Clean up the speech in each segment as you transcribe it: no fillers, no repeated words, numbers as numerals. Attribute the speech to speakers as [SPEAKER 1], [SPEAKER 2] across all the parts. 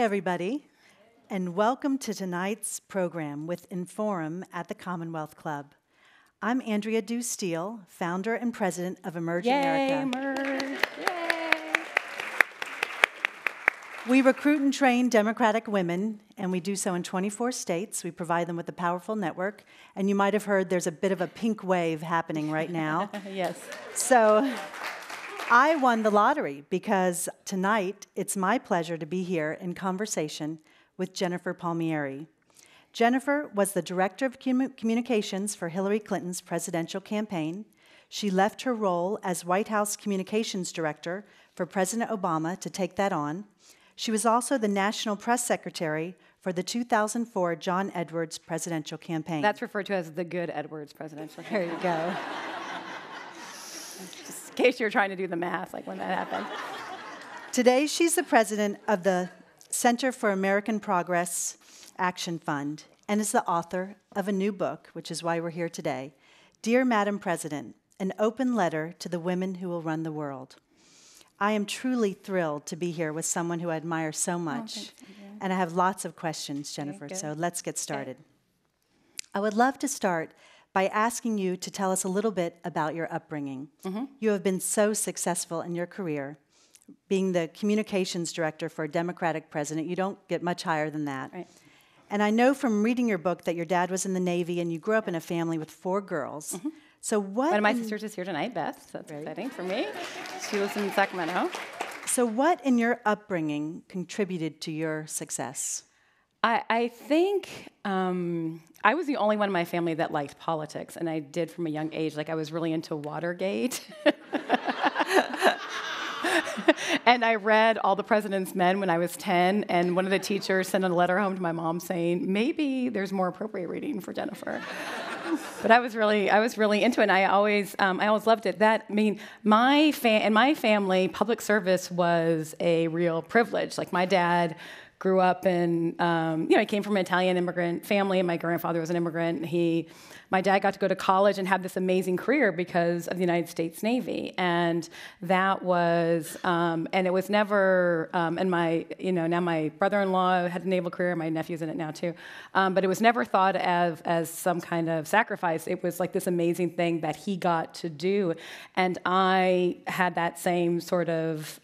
[SPEAKER 1] everybody, and welcome to tonight's program with Inforum at the Commonwealth Club. I'm Andrea Dew Steele, founder and president of Emerge America.
[SPEAKER 2] Emerge! Yay!
[SPEAKER 1] We recruit and train Democratic women, and we do so in 24 states. We provide them with a powerful network, and you might have heard there's a bit of a pink wave happening right now.
[SPEAKER 2] Yes.
[SPEAKER 1] So I won the lottery because tonight it's my pleasure to be here in conversation with Jennifer Palmieri. Jennifer was the director of communications for Hillary Clinton's presidential campaign. She left her role as White House communications director for President Obama to take that on. She was also the national press secretary for the 2004 John Edwards presidential campaign.
[SPEAKER 2] That's referred to as the good Edwards presidential campaign.
[SPEAKER 1] There you go.
[SPEAKER 2] Just in case you're trying to do the math, like when that happened.
[SPEAKER 1] Today, she's the president of the Center for American Progress Action Fund and is the author of a new book, which is why we're here today, Dear Madam President, an open letter to the women who will run the world. I am truly thrilled to be here with someone who I admire so much, and I have lots of questions, Jennifer, so let's get started. I would love to start by asking you to tell us a little bit about your upbringing. You have been so successful in your career, being the communications director for a Democratic president. You don't get much higher than that.
[SPEAKER 2] Right.
[SPEAKER 1] And I know from reading your book that your dad was in the Navy and you grew up in a family with 4 girls. So what?
[SPEAKER 2] One of my sisters is here tonight, Beth. So that's exciting for me. She lives in Sacramento.
[SPEAKER 1] So what in your upbringing contributed to your success?
[SPEAKER 2] I think I was the only one in my family that liked politics, and I did from a young age. Like, I was really into Watergate. And I read All the President's Men when I was 10, and one of the teachers sent a letter home to my mom saying, maybe there's more appropriate reading for Jennifer. But I was really into it, and I always loved it. In my family, public service was a real privilege. Like, my dad grew up in, he came from an Italian immigrant family, and my grandfather was an immigrant. My dad got to go to college and have this amazing career because of the United States Navy, and that was, and it was never, and now my brother-in-law had a naval career, my nephew's in it now too, but it was never thought of as some kind of sacrifice. It was like this amazing thing that he got to do, and I had that same sort of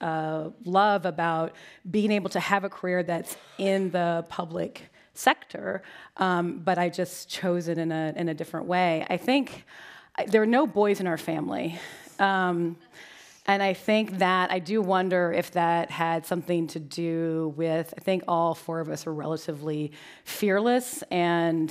[SPEAKER 2] love about being able to have a career that's in the public sector, but I just chose it in a different way. I think there are no boys in our family, and I think that I do wonder if that had something to do with, I think all 4 of us are relatively fearless and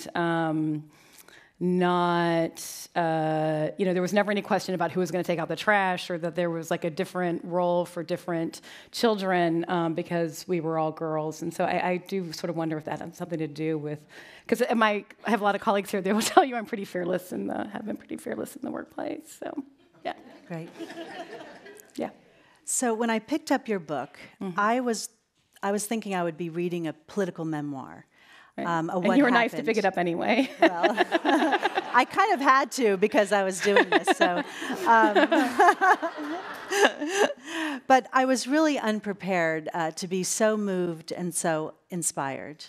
[SPEAKER 2] there was never any question about who was going to take out the trash or that there was like a different role for different children because we were all girls. And so I do sort of wonder if that had something to do with, because I have a lot of colleagues here, they will tell you I'm pretty fearless and have been pretty fearless in the workplace. So, yeah.
[SPEAKER 1] Great.
[SPEAKER 2] Yeah.
[SPEAKER 1] So when I picked up your book, I was thinking I would be reading a political memoir.
[SPEAKER 2] And you were nice to pick it up anyway.
[SPEAKER 1] Well, I kind of had to because I was doing this. So, but I was really unprepared to be so moved and so inspired.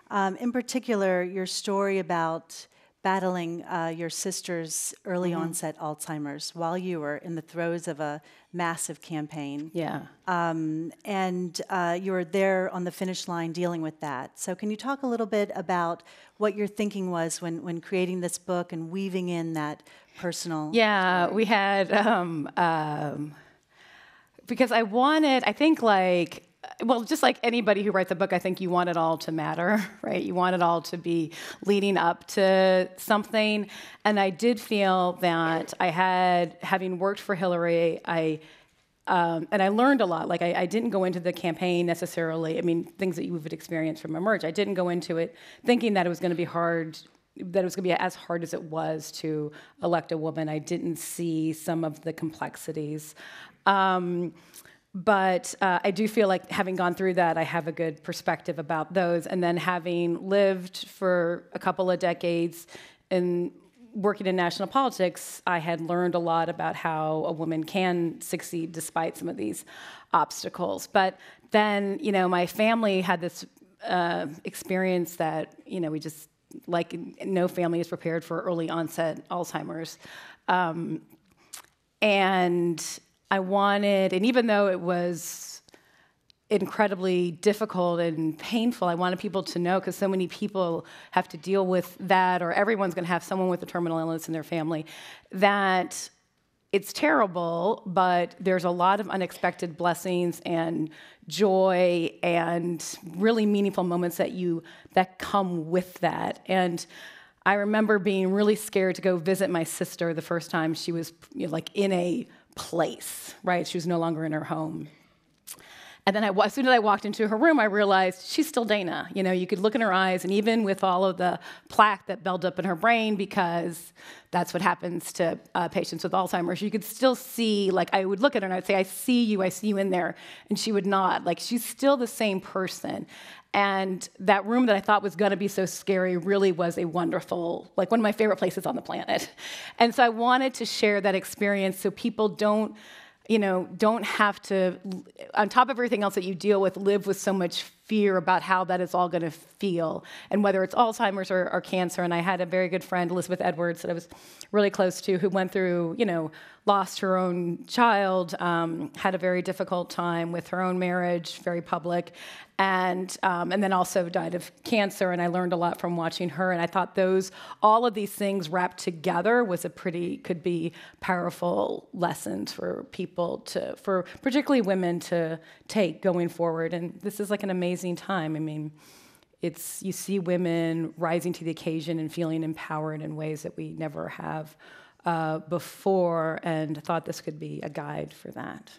[SPEAKER 1] In particular, your story about battling your sister's early onset Alzheimer's while you were in the throes of a massive campaign.
[SPEAKER 2] Yeah.
[SPEAKER 1] And you were there on the finish line dealing with that. So can you talk a little bit about what your thinking was when creating this book and weaving in that personal story?
[SPEAKER 2] We had, because I think like, well, just like anybody who writes a book, I think you want it all to matter, right? You want it all to be leading up to something. And I did feel that having worked for Hillary, and I learned a lot. Like, I didn't go into the campaign necessarily, things that you would experience from Emerge. I didn't go into it thinking that it was going to be hard, that it was going to be as hard as it was to elect a woman. I didn't see some of the complexities. But I do feel like having gone through that, I have a good perspective about those. And then having lived for a couple of decades in working in national politics, I had learned a lot about how a woman can succeed despite some of these obstacles. But then, my family had this experience that, we just, like, no family is prepared for early onset Alzheimer's. And I wanted, and even though it was incredibly difficult and painful, I wanted people to know, because so many people have to deal with that, or everyone's going to have someone with a terminal illness in their family, that it's terrible, but there's a lot of unexpected blessings and joy and really meaningful moments that come with that. And I remember being really scared to go visit my sister the first time she was in a place, right? She was no longer in her home. And then as soon as I walked into her room, I realized she's still Dana. You could look in her eyes, and even with all of the plaque that built up in her brain, because that's what happens to patients with Alzheimer's, you could still see, I would look at her and I'd say, I see you in there. And she would nod. She's still the same person. And that room that I thought was going to be so scary really was a wonderful, one of my favorite places on the planet. And so I wanted to share that experience so people don't have to, on top of everything else that you deal with, live with so much fear about how that is all going to feel, and whether it's Alzheimer's or cancer. And I had a very good friend, Elizabeth Edwards, that I was really close to, who went through, lost her own child, had a very difficult time with her own marriage, very public, and then also died of cancer. And I learned a lot from watching her. And I thought all of these things wrapped together could be powerful lessons for people for particularly women to take going forward. And this is an amazing time. I mean, you see women rising to the occasion and feeling empowered in ways that we never have before, and thought this could be a guide for that.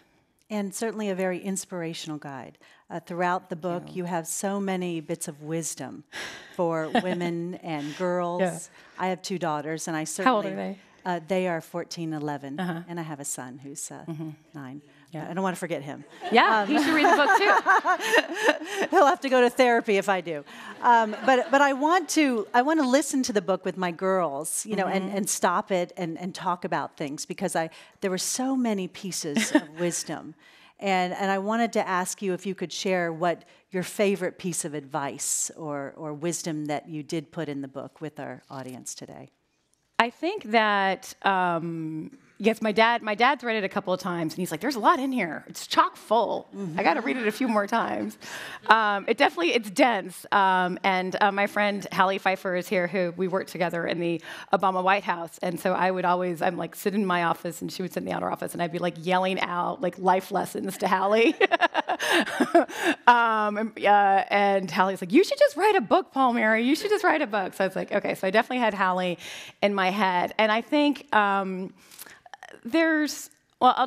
[SPEAKER 1] And certainly a very inspirational guide. Throughout the book, you have so many bits of wisdom for women and girls.
[SPEAKER 2] Yeah.
[SPEAKER 1] I have 2 daughters, and I certainly...
[SPEAKER 2] How old are they?
[SPEAKER 1] They are 14, 11, and I have a son who's 9.
[SPEAKER 2] Yeah.
[SPEAKER 1] I don't want to forget him.
[SPEAKER 2] Yeah, you should read the book too.
[SPEAKER 1] He'll have to go to therapy if I do. But I want to listen to the book with my girls, and stop it and talk about things, because there were so many pieces of wisdom. And I wanted to ask you if you could share what your favorite piece of advice or wisdom that you did put in the book with our audience today.
[SPEAKER 2] I think that, yes, my dad's read it a couple of times, and he's like, there's a lot in here. It's chock full. I got to read it a few more times. It's dense. And my friend Hallie Pfeiffer is here, who we worked together in the Obama White House. And so I'm sit in my office, and she would sit in the outer office, and I'd be yelling out life lessons to Hallie. And Hallie's like, you should just write a book, Paul Mary. You should just write a book. So I was like, okay. So I definitely had Hallie in my head. And I think I'll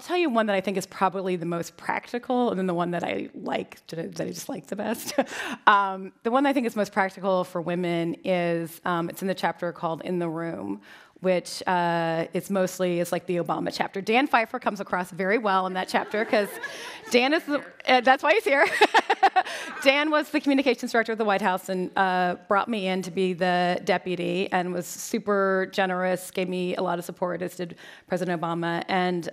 [SPEAKER 2] tell you one that I think is probably the most practical, and then the one that I just like the best. The one that I think is most practical for women is, it's in the chapter called In the Room, which is like the Obama chapter. Dan Pfeiffer comes across very well in that chapter, because Dan is that's why he's here. Dan was the communications director of the White House, and brought me in to be the deputy, and was super generous, gave me a lot of support, as did President Obama. And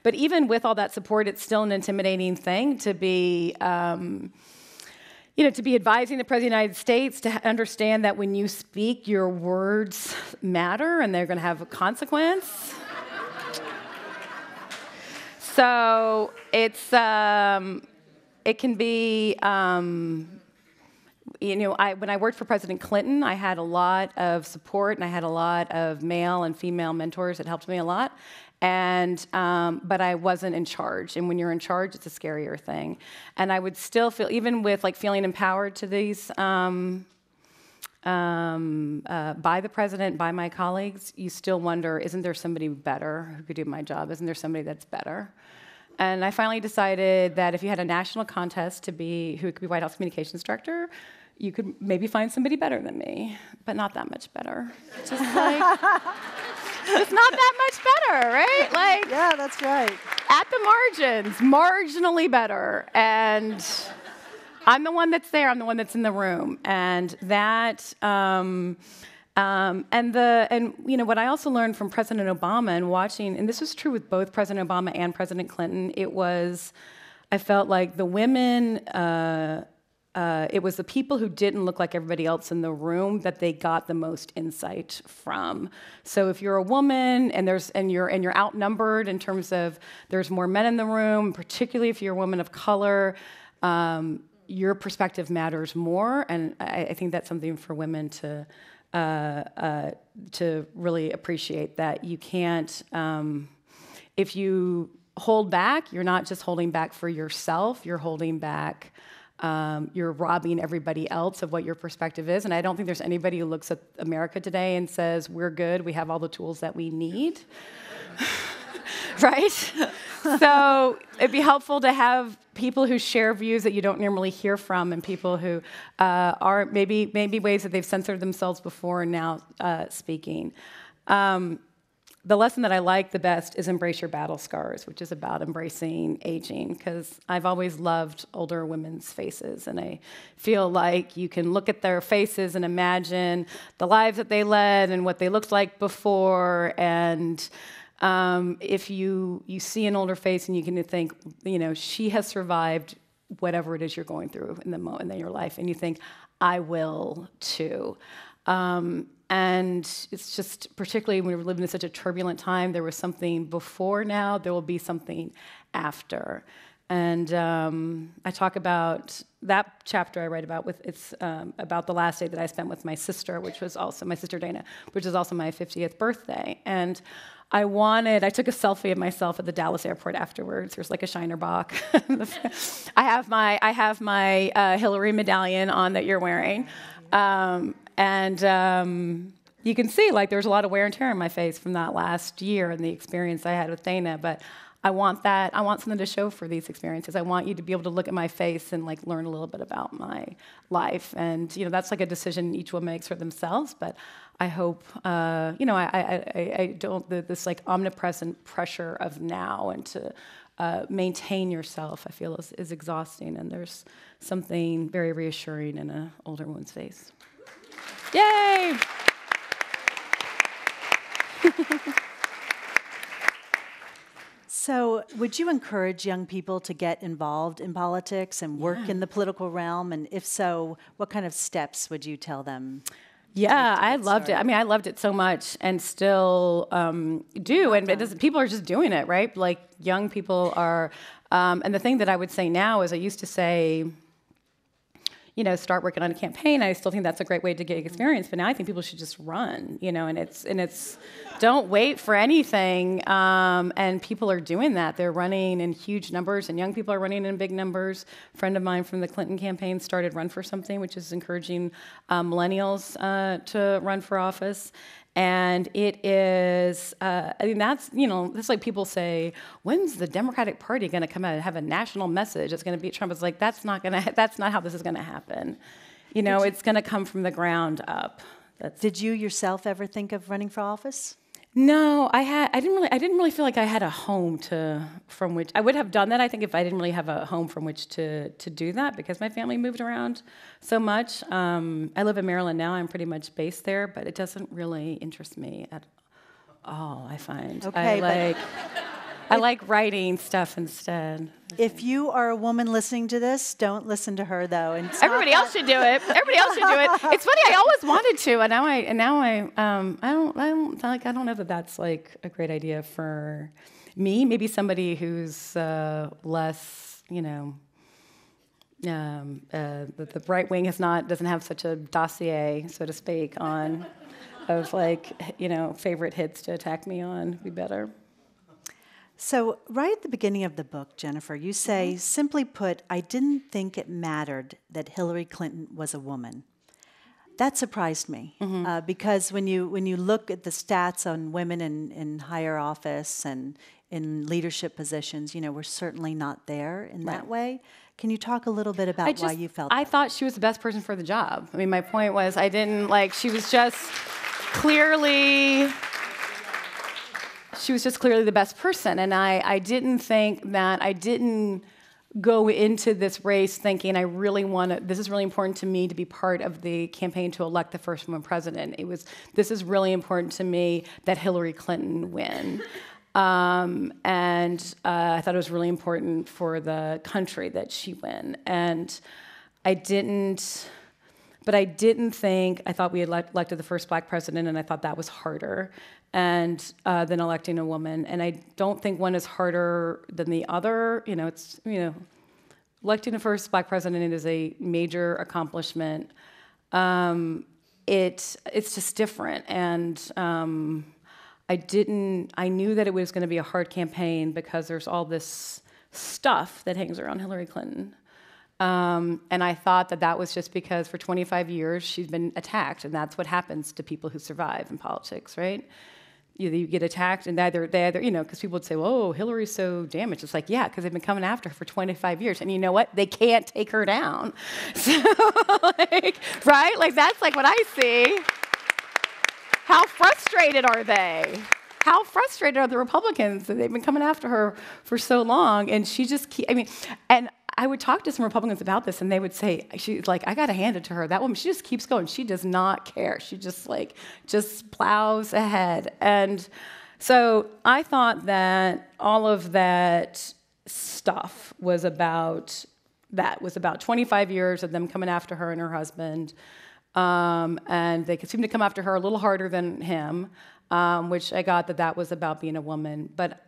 [SPEAKER 2] but even with all that support, it's still an intimidating thing to be to be advising the President of the United States, to understand that when you speak, your words matter and they're going to have a consequence. So it's, it can be, when I worked for President Clinton, I had a lot of support, and I had a lot of male and female mentors that helped me a lot. And but I wasn't in charge, and when you're in charge, it's a scarier thing. And I would still feel, even with feeling empowered to these by the president, by my colleagues, you still wonder, isn't there somebody better who could do my job? Isn't there somebody that's better? And I finally decided that if you had a national contest to be who could be White House Communications Director, you could maybe find somebody better than me, but not that much better. Just it's not that much better, right?
[SPEAKER 1] Yeah, that's right.
[SPEAKER 2] At the margins, marginally better. And I'm the one that's there. I'm the one that's in the room. And that, And what I also learned from President Obama and watching, and this was true with both President Obama and President Clinton, I felt like the women, it was the people who didn't look like everybody else in the room that they got the most insight from. So if you're a woman and you're outnumbered in terms of there's more men in the room, particularly if you're a woman of color, your perspective matters more, and I think that's something for women to really appreciate, that you can't, if you hold back, you're not just holding back for yourself, you're holding back, you're robbing everybody else of what your perspective is. And I don't think there's anybody who looks at America today and says, we're good, we have all the tools that we need. Right? So it'd be helpful to have people who share views that you don't normally hear from, and people who are maybe ways that they've censored themselves before and now speaking. The lesson that I like the best is Embrace Your Battle Scars, which is about embracing aging, because I've always loved older women's faces, and I feel like you can look at their faces and imagine the lives that they led and what they looked like before, and if you see an older face and you can think, she has survived whatever it is you're going through in the moment in your life, and you think, I will too. And it's just, particularly when we're living in such a turbulent time, there was something before now, there will be something after. And I talk about that chapter I write about it's about the last day that I spent with my sister, which was also my sister Dana, which is also my 50th birthday. And I took a selfie of myself at the Dallas airport afterwards. There's like a Shiner Bock. I have my Hillary medallion on that you're wearing. You can see there's a lot of wear and tear on my face from that last year and the experience I had with Dana, but I want something to show for these experiences. I want you to be able to look at my face and learn a little bit about my life. And that's a decision each one makes for themselves, but I hope, I don't, this omnipresent pressure of now and to maintain yourself, I feel is exhausting, and there's something very reassuring in an older woman's face. Yay!
[SPEAKER 1] So, would you encourage young people to get involved in politics and work in the political realm? And if so, what kind of steps would you tell them?
[SPEAKER 2] Yeah, I loved it. I mean, I loved it so much, and still do. And people are just doing it, right? Young people are. And the thing that I would say now is, I used to say, start working on a campaign. I still think that's a great way to get experience, but now I think people should just run, and it's don't wait for anything. And people are doing that. They're running in huge numbers, and young people are running in big numbers. A friend of mine from the Clinton campaign started Run for Something, which is encouraging millennials to run for office. And it is, that's, it's like people say, when's the Democratic Party going to come out and have a national message that's going to beat Trump? It's like, that's not how this is going to happen. It's going to come from the ground up.
[SPEAKER 1] Did you yourself ever think of running for office?
[SPEAKER 2] No, I didn't really feel like I had a home from which I would have done that. I think if I didn't really have a home from which to do that, because my family moved around so much. I live in Maryland now. I'm pretty much based there, but it doesn't really interest me at all. I find I like writing stuff instead.
[SPEAKER 1] If you are a woman listening to this, don't listen to her though. And
[SPEAKER 2] everybody else should do it. Everybody else should do it. It's funny. I always wanted to, and now I don't know that that's a great idea for me. Maybe somebody who's less, the right wing doesn't have such a dossier, so to speak, of favorite hits to attack me on. Would be better.
[SPEAKER 1] So right at the beginning of the book, Jennifer, you say, simply put, I didn't think it mattered that Hillary Clinton was a woman. That surprised me, because when you look at the stats on women in higher office and in leadership positions, we're certainly not there in that way. Can you talk a little bit about why you felt that?
[SPEAKER 2] I thought she was the best person for the job. I mean, my point was she was just clearly... She was just clearly the best person, and I didn't think that, I didn't go into this race thinking this is really important to me to be part of the campaign to elect the first woman president. This is really important to me that Hillary Clinton win. And I thought it was really important for the country that she win. And I thought we had elected the first black president, and I thought that was harder than electing a woman. And I don't think one is harder than the other. Electing the first black president is a major accomplishment. It's just different. And I knew that it was going to be a hard campaign because there's all this stuff that hangs around Hillary Clinton. And I thought that was just because for 25 years she's been attacked, and that's what happens to people who survive in politics, right? You get attacked, and they either because people would say, "Whoa, Hillary's so damaged." It's like, yeah, because they've been coming after her for 25 years, and you know what? They can't take her down. So, right? That's what I see. How frustrated are they? How frustrated are the Republicans that they've been coming after her for so long, and she just and I would talk to some Republicans about this, and they would say, she's like, I got to hand it to her. That woman, she just keeps going. She does not care. She just plows ahead. And so I thought that all of that stuff was about 25 years of them coming after her and her husband. And they seemed to come after her a little harder than him, which I got that was about being a woman. But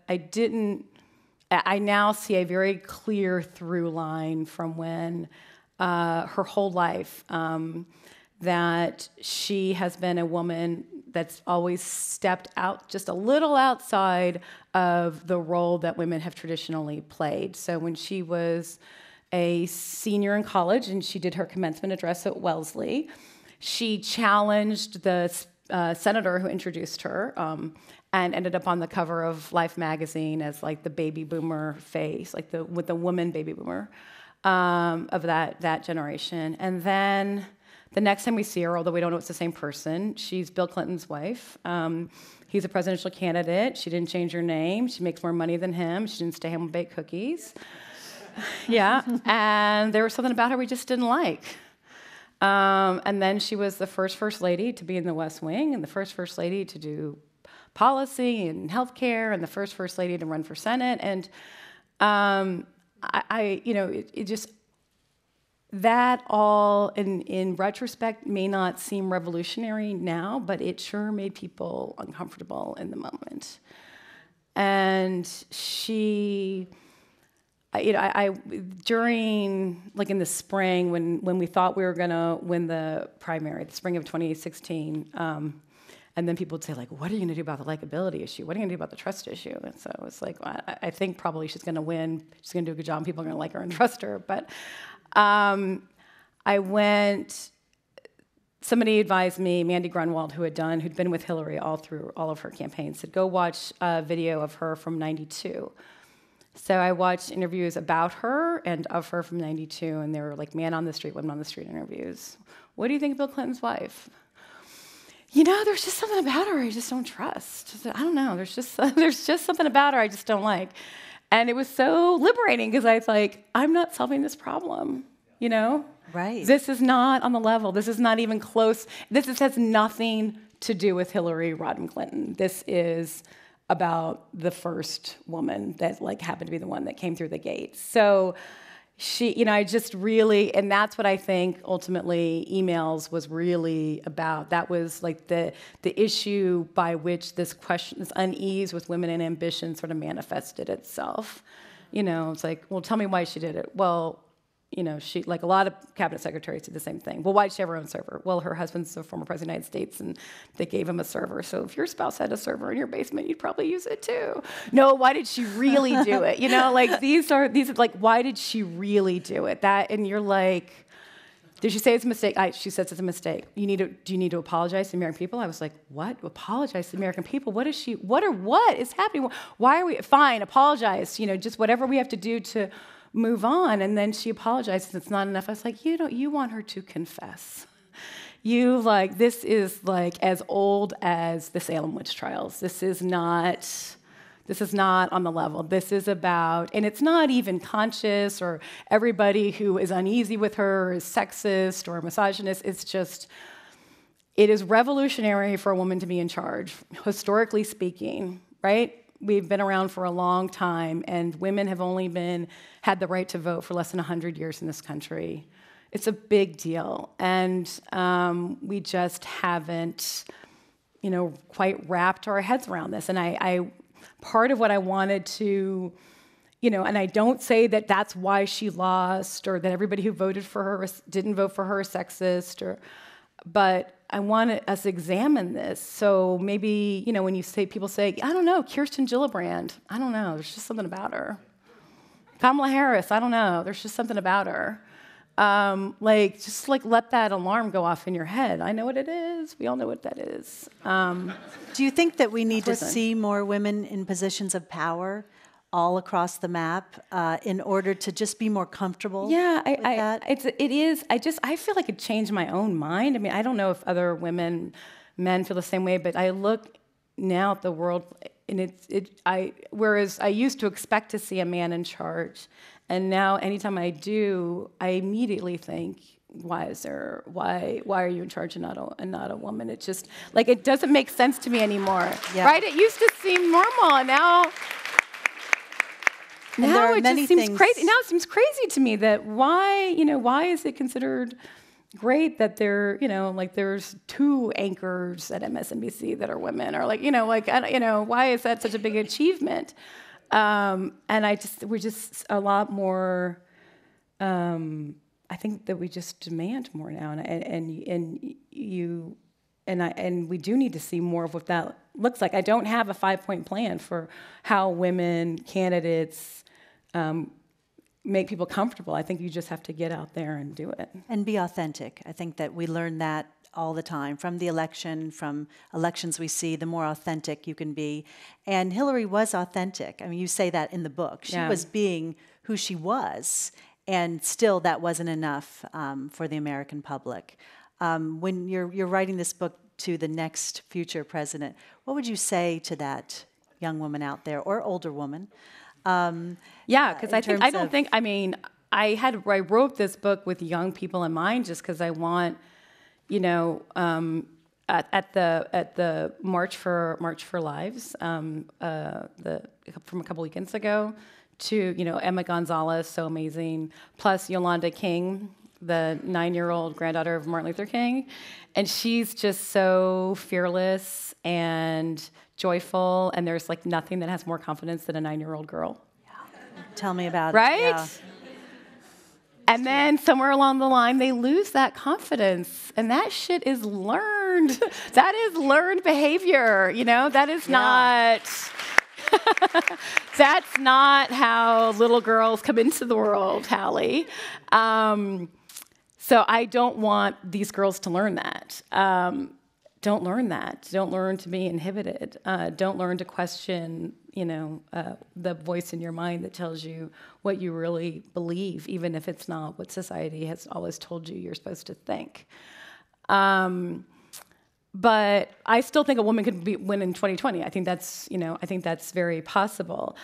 [SPEAKER 2] I now see a very clear through line from when her whole life that she has been a woman that's always stepped out just a little outside of the role that women have traditionally played. So when she was a senior in college and she did her commencement address at Wellesley, she challenged the senator who introduced her and ended up on the cover of Life magazine as the baby boomer face, with the woman baby boomer of that generation. And then the next time we see her, although we don't know it's the same person, she's Bill Clinton's wife. He's a presidential candidate. She didn't change her name. She makes more money than him. She didn't stay home and bake cookies. Yeah, and there was something about her we just didn't like. And then she was the first lady to be in the West Wing, and the first lady to do policy and healthcare, and the first lady to run for Senate. And that all in retrospect may not seem revolutionary now, but it sure made people uncomfortable in the moment. And during in the spring when we thought we were going to win the primary, the spring of 2016, and then people would say, what are you going to do about the likability issue? What are you going to do about the trust issue? And so it was I think probably she's going to win. She's going to do a good job, and people are going to like her and trust her. But somebody advised me, Mandy Grunwald, who'd been with Hillary all through all of her campaigns, said, go watch a video of her from 92. So I watched interviews about her and of her from 92, and they were man on the street, women on the street interviews. What do you think of Bill Clinton's wife? There's just something about her I just don't trust. I don't know. There's just something about her I just don't like. And it was so liberating because I was I'm not solving this problem,
[SPEAKER 1] Right.
[SPEAKER 2] This is not on the level. This is not even close. Has nothing to do with Hillary Rodham Clinton. This is about the first woman that happened to be the one that came through the gates. So she, I just really, and that's what I think ultimately emails was really about. That was the issue by which this unease with women and ambition sort of manifested itself. It's well, tell me why she did it. Well, she, a lot of cabinet secretaries, did the same thing. Well, why did she have her own server? Well, her husband's a former president of the United States, and they gave him a server. So if your spouse had a server in your basement, you'd probably use it too. No, why did she really do it? These are why did she really do it? And you're did she say it's a mistake? She says it's a mistake. Do you need to apologize to the American people? I was what? Apologize to the American people? What is happening? Why are we, fine, apologize, just whatever we have to do to move on. And then she apologizes. It's not enough. I was you want her to confess. This is as old as the Salem witch trials. This is not This is not on the level. This is about, and it's not even conscious or everybody who is uneasy with her is sexist or misogynist. It's just, it is revolutionary for a woman to be in charge, historically speaking, right? We've been around for a long time, and women have only had the right to vote for less than 100 years in this country. It's a big deal, and we just haven't, quite wrapped our heads around this. And I part of what I wanted to, and I don't say that that's why she lost or that everybody who voted for her didn't vote for her is sexist, but I want us to examine this. So maybe, when people say, I don't know, Kirsten Gillibrand, I don't know, there's just something about her. Kamala Harris, I don't know, there's just something about her. Just let that alarm go off in your head. I know what it is. We all know what that is.
[SPEAKER 1] Do you think that we need to see more women in positions of power all across the map in order to just be more comfortable?
[SPEAKER 2] Yeah,
[SPEAKER 1] with that?
[SPEAKER 2] It is. I feel like it changed my own mind. I mean, I don't know if other men feel the same way, but I look now at the world, and whereas I used to expect to see a man in charge. And now, anytime I do, I immediately think, why are you in charge and not a woman? It just, it doesn't make sense to me anymore, right? It used to seem normal, and now it just seems crazy. Now it seems crazy to me that why is it considered great that there's 2 anchors at MSNBC that are women, or why is that such a big achievement? And we're just a lot more. I think that we just demand more now, and we do need to see more of what that looks like. I don't have a 5-point plan for how women candidates make people comfortable. I think you just have to get out there and do it
[SPEAKER 1] and be authentic. I think that we learn that all the time from from elections we see, the more authentic you can be. And Hillary was authentic. I mean, you say that in the book. She was being who she was, and still that wasn't enough for the American public. When you're writing this book to the next future president, what would you say to that young woman out there, or older woman?
[SPEAKER 2] Because I wrote this book with young people in mind, just because I want, at the March for Lives, from a couple weekends ago, to Emma Gonzalez, so amazing, plus Yolanda King, the 9-year-old granddaughter of Martin Luther King, and she's just so fearless and joyful, and there's nothing that has more confidence than a 9-year-old girl.
[SPEAKER 1] Yeah. Tell me about
[SPEAKER 2] right?
[SPEAKER 1] it. Right? Yeah.
[SPEAKER 2] And then somewhere along the line, they lose that confidence, and that shit is learned. That is learned behavior, That is not. That's not how little girls come into the world, Hallie. So I don't want these girls to learn that. Don't learn that. Don't learn to be inhibited. Don't learn to question, the voice in your mind that tells you what you really believe, even if it's not what society has always told you you're supposed to think. But I still think a woman could win in 2020. I think that's very possible.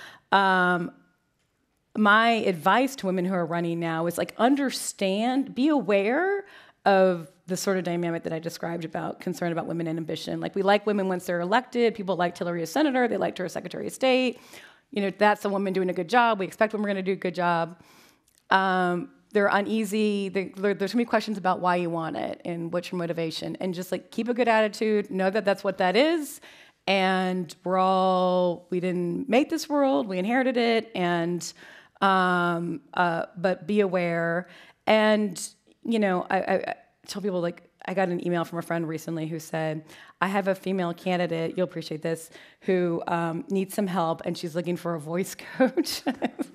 [SPEAKER 2] My advice to women who are running now is understand, be aware of the sort of dynamic that I described about concern about women and ambition. We like women once they're elected. People liked Hillary as senator. They liked her as Secretary of State. That's a woman doing a good job. We expect women are going to do a good job. They're uneasy. There's so many questions about why you want it and what's your motivation. And just keep a good attitude. Know that that's what that is. And we didn't make this world. We inherited it. And but be aware. And I tell people I got an email from a friend recently who said, I have a female candidate, you'll appreciate this, who needs some help, and she's looking for a voice coach. I was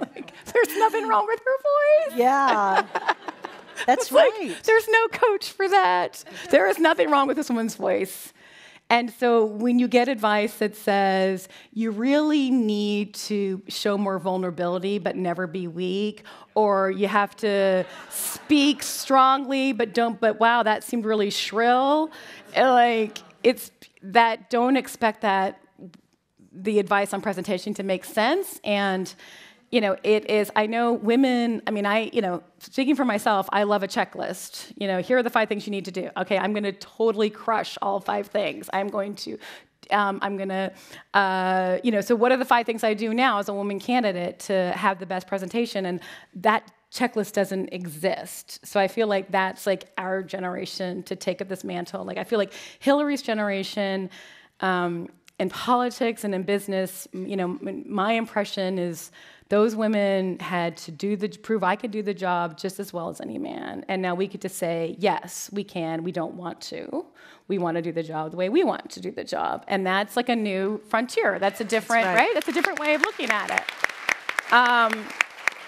[SPEAKER 2] there's nothing wrong with her voice.
[SPEAKER 1] Yeah, that's right.
[SPEAKER 2] There's no coach for that. There is nothing wrong with this woman's voice. And so when you get advice that says you really need to show more vulnerability but never be weak, or you have to speak strongly but wow, that seemed really shrill, don't expect that the advice on presentation to make sense. And, you know, it is, I know women, I mean, speaking for myself, I love a checklist. You know, here are the 5 things you need to do. Okay, I'm going to totally crush all 5 things. So what are the 5 things I do now as a woman candidate to have the best presentation? And that checklist doesn't exist. So I feel like that's like our generation to take up this mantle. Like I feel like Hillary's generation in politics and in business, you know, my impression is those women had to prove I could do the job just as well as any man. And now we get to say, yes, we can, we don't want to. We want to do the job the way we want to do the job. And that's like a new frontier. That's a different, right? That's a different way of looking at it.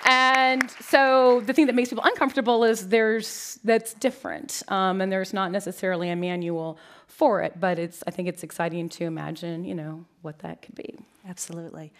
[SPEAKER 2] And so the thing that makes people uncomfortable is that's different. And there's not necessarily a manual for it, but I think it's exciting to imagine, you know, what that could be.
[SPEAKER 1] Absolutely.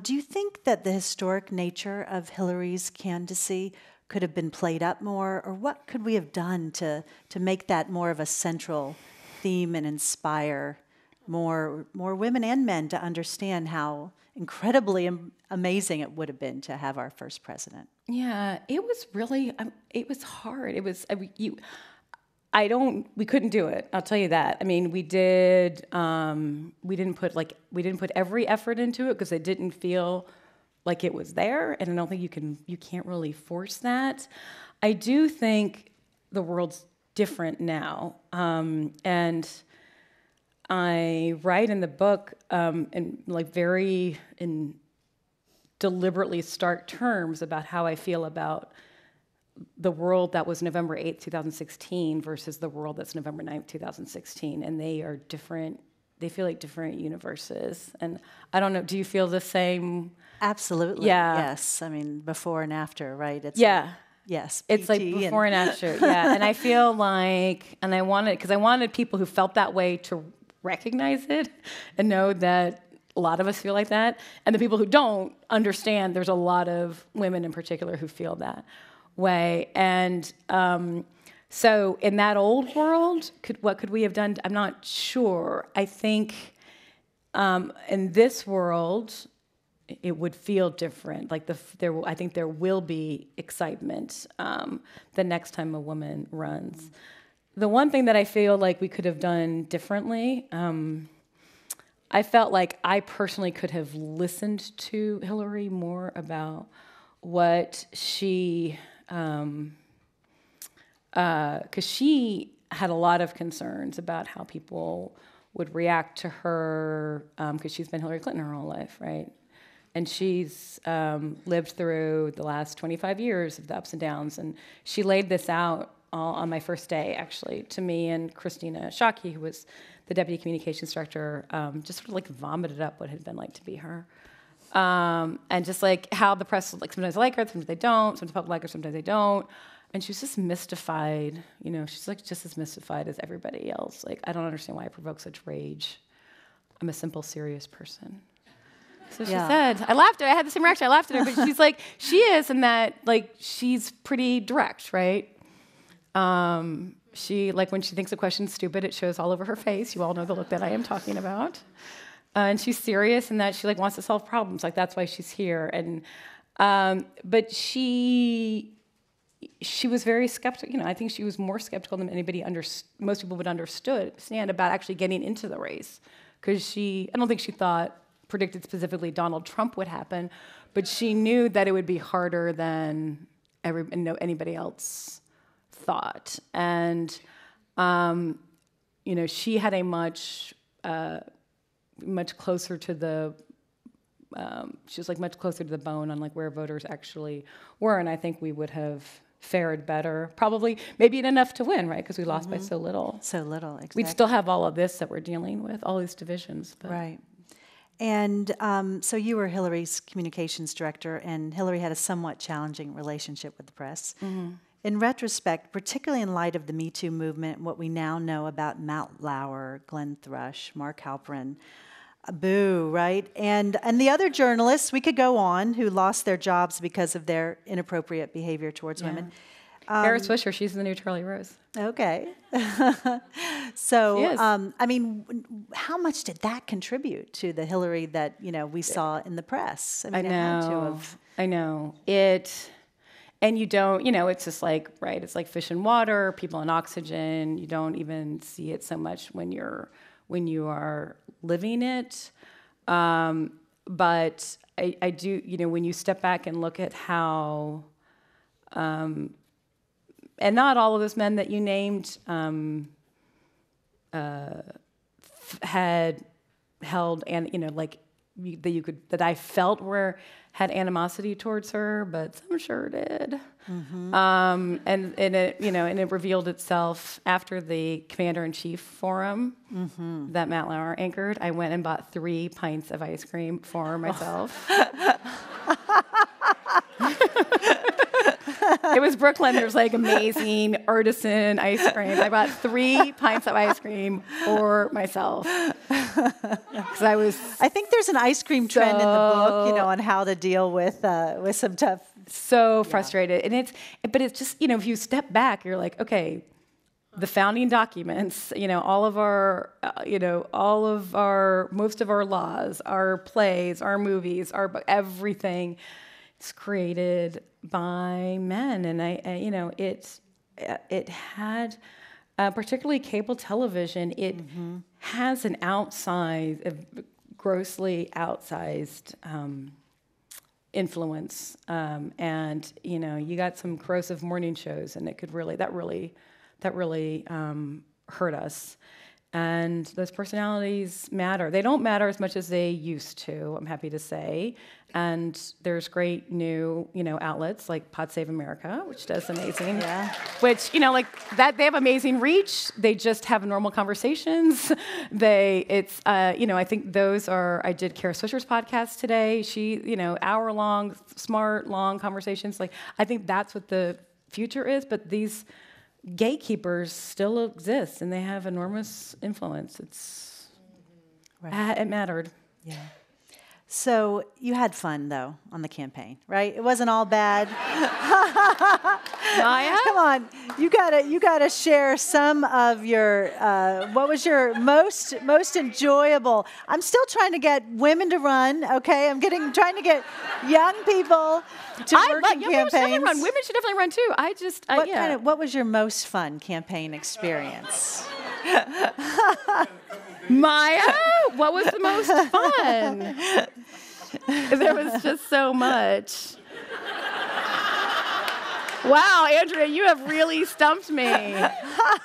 [SPEAKER 1] Do you think that the historic nature of Hillary's candidacy could have been played up more, or what could we have done to make that more of a central theme and inspire more women and men to understand how incredibly amazing it would have been to have our first president?
[SPEAKER 2] Yeah, it was really, it was hard. It was, we couldn't do it. I'll tell you that. I mean, we didn't put every effort into it because it didn't feel like it was there. And I don't think you can't really force that. I do think the world's different now. And I write in the book in deliberately stark terms about how I feel about the world that was November 8th, 2016 versus the world that's November 9th, 2016. And they are different. They feel like different universes. And I don't know, do you feel the same?
[SPEAKER 1] Absolutely.
[SPEAKER 2] Yeah.
[SPEAKER 1] Yes. I mean, before and after, right? It's yes.
[SPEAKER 2] It's like before and after. Yeah. And I feel like, and I wanted people who felt that way to recognize it and know that a lot of us feel like that. And the people who don't understand, there's a lot of women in particular who feel that way. And so in that old world, what could we have done? I'm not sure. I think in this world, it would feel different. Like I think there will be excitement the next time a woman runs. The one thing that I feel like we could have done differently, I felt like I personally could have listened to Hillary more about what she, because she had a lot of concerns about how people would react to her, because she's been Hillary Clinton her whole life, right? And she's lived through the last 25 years of the ups and downs, and she laid this out all on my first day, actually, to me and Christina Shockey, who was the deputy communications director, just sort of like vomited up what it had been like to be her. And just like how the press, like sometimes they like her, sometimes they don't, sometimes people like her, sometimes they don't. And she was just mystified, you know, she's like just as mystified as everybody else. Like, I don't understand why I provoke such rage. I'm a simple, serious person. So she said, I laughed at her, I had the same reaction, I laughed at her, but she's like, she is in that, like, she's pretty direct, right? She, like, when she thinks a question's stupid, it shows all over her face. You all know the look that I am talking about. And she's serious in that she, like, wants to solve problems. Like, that's why she's here. And, but she was very skeptical. You know, I think she was more skeptical than most people would understand about actually getting into the race. Because I don't think she predicted specifically Donald Trump would happen, but she knew that it would be harder than anybody else thought. And, you know, she had a much closer to the, she was like much closer to the bone on like where voters actually were, and I think we would have fared better, probably, maybe enough to win, right? Because we lost by so little.
[SPEAKER 1] So little, exactly.
[SPEAKER 2] We'd still have all of this that we're dealing with, all these divisions. But.
[SPEAKER 1] Right. And so you were Hillary's communications director, and Hillary had a somewhat challenging relationship with the press. Mm-hmm. In retrospect, particularly in light of the Me Too movement, what we now know about Matt Lauer, Glenn Thrush, Mark Halperin, Boo, right? And the other journalists, we could go on, who lost their jobs because of their inappropriate behavior towards women.
[SPEAKER 2] Kara Swisher, she's the new Charlie Rose.
[SPEAKER 1] Okay. So,
[SPEAKER 2] She is.
[SPEAKER 1] I mean, how much did that contribute to the Hillary that, we saw in the press? I mean, it had to have.
[SPEAKER 2] I know. And you don't, it's just like, right, it's like fish in water, people in oxygen. You don't even see it so much when you are living it. But I do, when you step back and look at how, and not all of those men that you named had held, and that I felt had animosity towards her, but some sure did. Mm-hmm. And it revealed itself after the Commander-in-Chief Forum that Matt Lauer anchored. I went and bought 3 pints of ice cream for myself. It was Brooklyn. There's like amazing artisan ice cream. I bought 3 pints of ice cream for myself. Because I think
[SPEAKER 1] there's an ice cream trend in the book, on how to deal with some tough.
[SPEAKER 2] So frustrated, and it's just if you step back, you're like, okay, the founding documents, all of our most of our laws, our plays, our movies, everything is created by men, and it had, particularly cable television, it has an grossly outsized influence, and you got some corrosive morning shows, and that really hurt us. And those personalities matter. They don't matter as much as they used to, I'm happy to say. And there's great new, outlets like Pod Save America, which does amazing.
[SPEAKER 1] Yeah.
[SPEAKER 2] Which, they have amazing reach. They just have normal conversations. I think those are, I did Kara Swisher's podcast today. She, hour-long, smart, long conversations. I think that's what the future is, but these gatekeepers still exist, and they have enormous influence. It mattered.
[SPEAKER 1] Yeah. So you had fun though on the campaign, right? It wasn't all bad.
[SPEAKER 2] Maya,
[SPEAKER 1] come on, you gotta share some of your. What was your most enjoyable? I'm still trying to get women to run. Okay, trying to get young people to work in campaigns.
[SPEAKER 2] Women should definitely run too.
[SPEAKER 1] What was your most fun campaign experience?
[SPEAKER 2] Maya, what was the most fun? There was just so much. Wow, Andrea, you have really stumped me.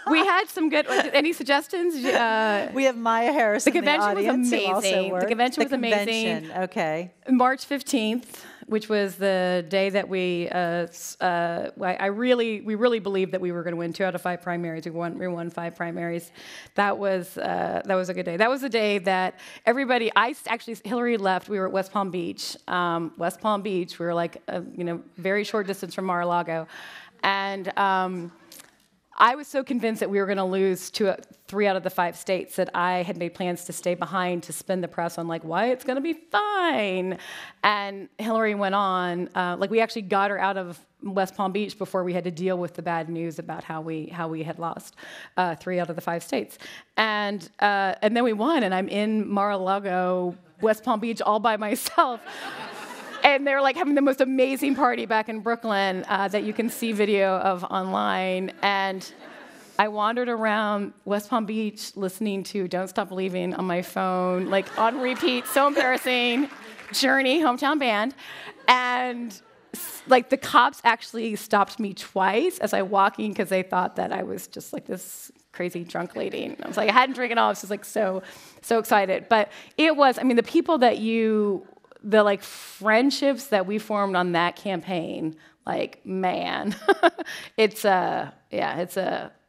[SPEAKER 2] We had some good. Any suggestions?
[SPEAKER 1] We have Maya Harris.
[SPEAKER 2] The convention was amazing. The convention was amazing.
[SPEAKER 1] Okay.
[SPEAKER 2] March 15th, which was the day that we really believed that we were going to win 2 out of 5 primaries. We won 5 primaries. That was a good day. That was the day that everybody. Hillary left. We were at West Palm Beach. We were like very short distance from Mar-a-Lago, and I was so convinced that we were going to lose 3 out of the 5 states that I had made plans to stay behind to spin the press on why it's going to be fine. And Hillary went on. We actually got her out of West Palm Beach before we had to deal with the bad news about how we had lost 3 out of the 5 states. And then we won, and I'm in Mar-a-Lago, West Palm Beach, all by myself. And they're having the most amazing party back in Brooklyn that you can see video of online. And I wandered around West Palm Beach listening to Don't Stop Believing on my phone, on repeat, so embarrassing. Journey, hometown band. And the cops actually stopped me twice as I walking because they thought that I was just this crazy drunk lady. And I was I hadn't drank at all. I was just so excited. But it was, the people that the friendships that we formed on that campaign, man, it's a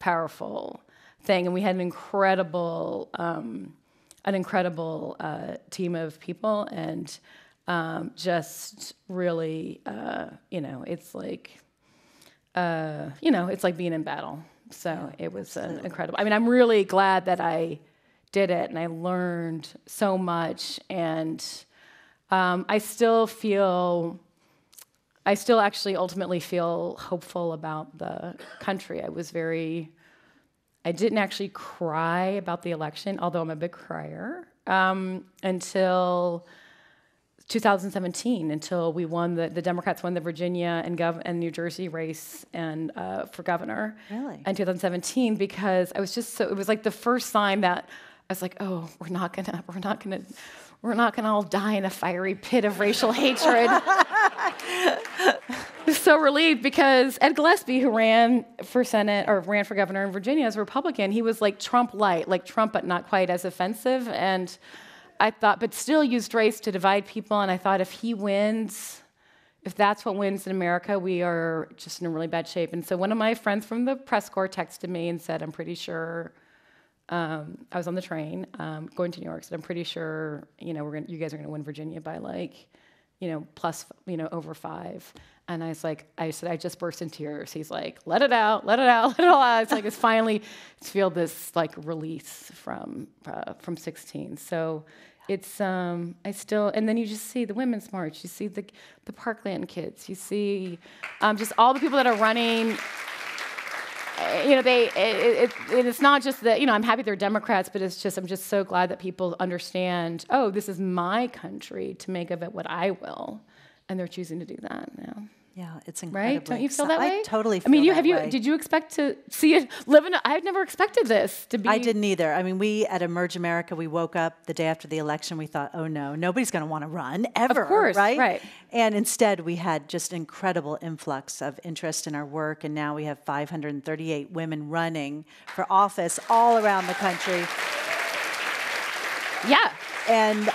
[SPEAKER 2] powerful thing, and we had an incredible team of people, and just really, it's it's like being in battle. So it was incredible. I'm really glad that I did it, and I learned so much, and I still feel I still actually ultimately feel hopeful about the country. I didn't actually cry about the election, although I'm a big crier, until 2017, until we won the Democrats won the Virginia and New Jersey race and for governor.
[SPEAKER 1] Really?
[SPEAKER 2] In 2017, because I was just it was like the first sign that I was like, oh, we're not gonna all die in a fiery pit of racial hatred. I was so relieved because Ed Gillespie, who ran for Senate or ran for governor in Virginia as a Republican, he was like Trump light, like Trump but not quite as offensive. And I thought, but still used race to divide people. And I thought, if he wins, if that's what wins in America, we are just in a really bad shape. And so one of my friends from the press corps texted me and said, I'm pretty sure. I was on the train going to New York, said, I'm pretty sure, you guys are gonna win Virginia by plus, over 5. And I said, I just burst into tears. He's like, let it out, let it out, let it all out. It's like, it's feel this like release from 16. So it's, and then you just see the Women's March, you see the Parkland kids, you see just all the people that are running. It's not just that, I'm happy they're Democrats, but I'm just so glad that people understand, oh, this is my country to make of it what I will. And they're choosing to do that now.
[SPEAKER 1] Yeah, it's incredibly.
[SPEAKER 2] Right? Don't you feel that way?
[SPEAKER 1] I totally feel that way.
[SPEAKER 2] Did you expect to see it I've never expected this to be.
[SPEAKER 1] I didn't either. I mean, we at Emerge America, we woke up the day after the election, we thought, oh no, nobody's going to want to run ever.
[SPEAKER 2] Of course, right.
[SPEAKER 1] And instead, we had just incredible influx of interest in our work, and now we have 538 women running for office all around the country.
[SPEAKER 2] Yeah.
[SPEAKER 1] And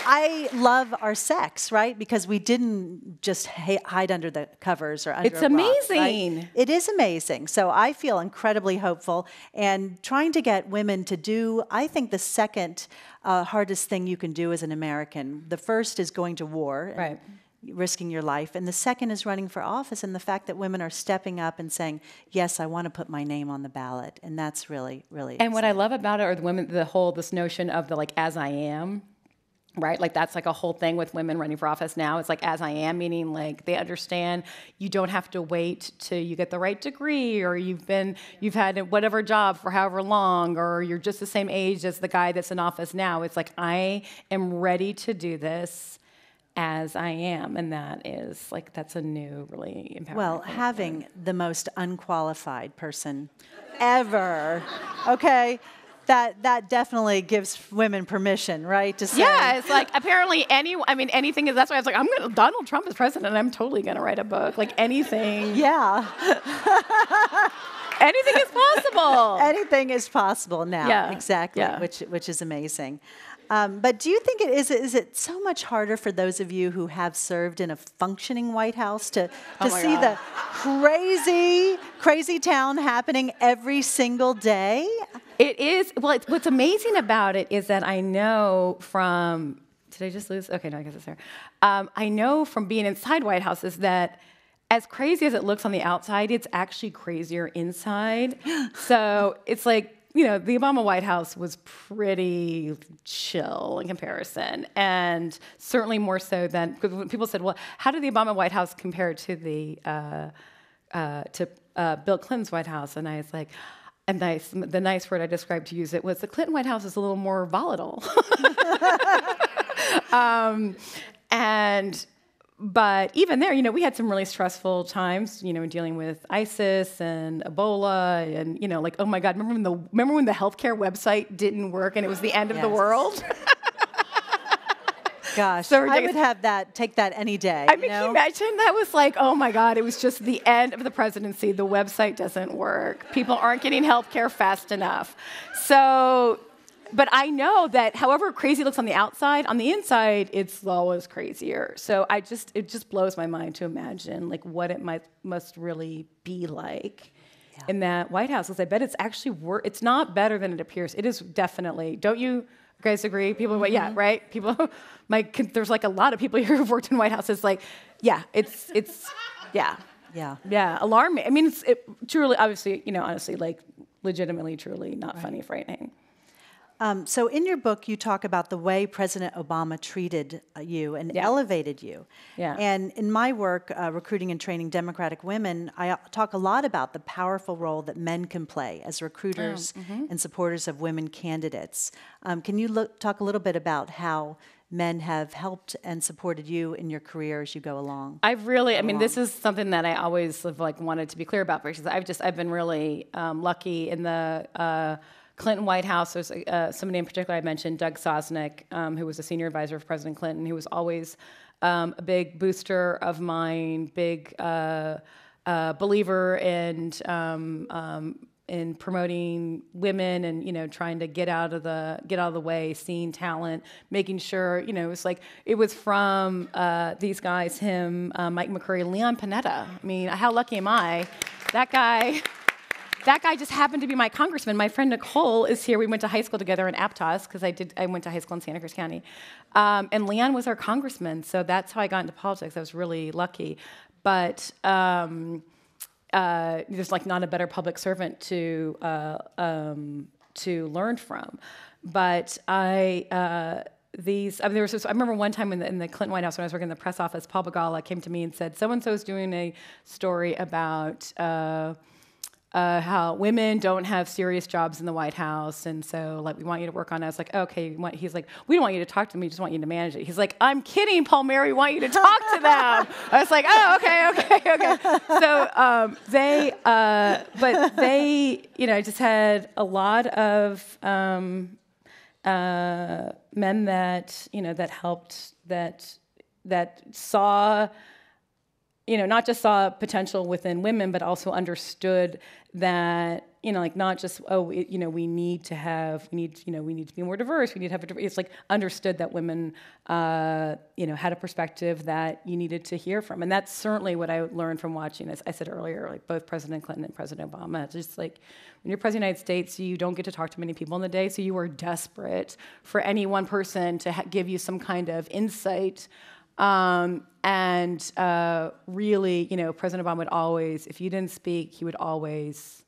[SPEAKER 1] I love our sex, right? Because we didn't just hide under the covers or under
[SPEAKER 2] It's
[SPEAKER 1] a rock,
[SPEAKER 2] amazing.
[SPEAKER 1] Right? It is amazing. So I feel incredibly hopeful, and trying to get women to do, I think, the second hardest thing you can do as an American. The first is going to war.
[SPEAKER 2] Right.
[SPEAKER 1] Risking your life. And the second is running for office, and the fact that women are stepping up and saying, yes, I want to put my name on the ballot. And that's really, really
[SPEAKER 2] And what I love about it are the women, this notion of the as I am. Right? Like that's like a whole thing with women running for office now. It's like as I am, meaning like they understand you don't have to wait till you get the right degree, or you've had whatever job for however long, or you're just the same age as the guy that's in office now. It's like, I am ready to do this as I am. And that's a new, really empowering.
[SPEAKER 1] Well, having the most unqualified person ever, okay? That definitely gives women permission, right? To say,
[SPEAKER 2] yeah, it's like apparently anything is. That's why I was like, Donald Trump is president, and I'm totally gonna write a book. Like anything.
[SPEAKER 1] Yeah.
[SPEAKER 2] Anything is possible.
[SPEAKER 1] Anything is possible now.
[SPEAKER 2] Yeah.
[SPEAKER 1] Exactly.
[SPEAKER 2] Yeah.
[SPEAKER 1] Which is amazing. But do you think is it so much harder for those of you who have served in a functioning White House to see the crazy town happening every single day?
[SPEAKER 2] It is. Well, what's amazing about it is that I know from. Did I just lose? Okay, no, I guess it's there. I know from being inside White Houses that as crazy as it looks on the outside, it's actually crazier inside. So it's like, the Obama White House was pretty chill in comparison, and certainly more so than, because when people said, well, how did the Obama White House compare to the Bill Clinton's White House? And I was like, the nice word I described to use it was the Clinton White House is a little more volatile. But even there, we had some really stressful times, dealing with ISIS and Ebola and, oh my God, remember when the healthcare website didn't work and it was the end of the world?
[SPEAKER 1] Gosh,
[SPEAKER 2] so
[SPEAKER 1] I would take that any day.
[SPEAKER 2] I mean, can you imagine? That was like, oh my God, it was just the end of the presidency. The website doesn't work. People aren't getting healthcare fast enough. So, but I know that however crazy it looks on the outside, on the inside, it's always crazier. So it just blows my mind to imagine like what it must really be like in that White House. Because I bet it's actually it's not better than it appears. It is definitely. Don't you guys agree? People, yeah, right? People, there's like a lot of people here who've worked in White Houses. Like, yeah, it's alarming. I mean, it's truly, obviously, honestly, like legitimately, truly not funny, frightening.
[SPEAKER 1] So in your book, you talk about the way President Obama treated you and elevated you.
[SPEAKER 2] Yeah.
[SPEAKER 1] And in my work, Recruiting and Training Democratic Women, I talk a lot about the powerful role that men can play as recruiters and supporters of women candidates. Can you talk a little bit about how men have helped and supported you in your career as you go along?
[SPEAKER 2] This is something that I always have wanted to be clear about, because I've been really lucky in the Clinton White House. There's somebody in particular I mentioned, Doug Sosnick, who was a senior advisor for President Clinton, who was always a big booster of mine, big believer in promoting women and trying to get out of the way, seeing talent, making sure it was from these guys, him, Mike McCurry, Leon Panetta. I mean, how lucky am I? That guy just happened to be my congressman. My friend Nicole is here. We went to high school together in Aptos, because I went to high school in Santa Cruz County, and Leon was our congressman. So that's how I got into politics. I was really lucky, but. There's not a better public servant to learn from, but I remember one time in the Clinton White House when I was working in the press office, Paul Begala came to me and said, so and so is doing a story about how women don't have serious jobs in the White House, and so we want you to work on it. I was like, okay. He's like, we don't want you to talk to them, we just want you to manage it. He's like, I'm kidding, Paul Mary, we want you to talk to them. I was like, oh, okay. So I just had a lot of men that helped, that saw. Not just saw potential within women, but also understood that, not just, we need to be more diverse. We need to have it's understood that women, had a perspective that you needed to hear from. And that's certainly what I learned from watching, as I said earlier, both President Clinton and President Obama. It's just when you're President of the United States, you don't get to talk to many people in the day, so you are desperate for any one person to give you some kind of insight. Really, President Obama would always, if you didn't speak, he would always,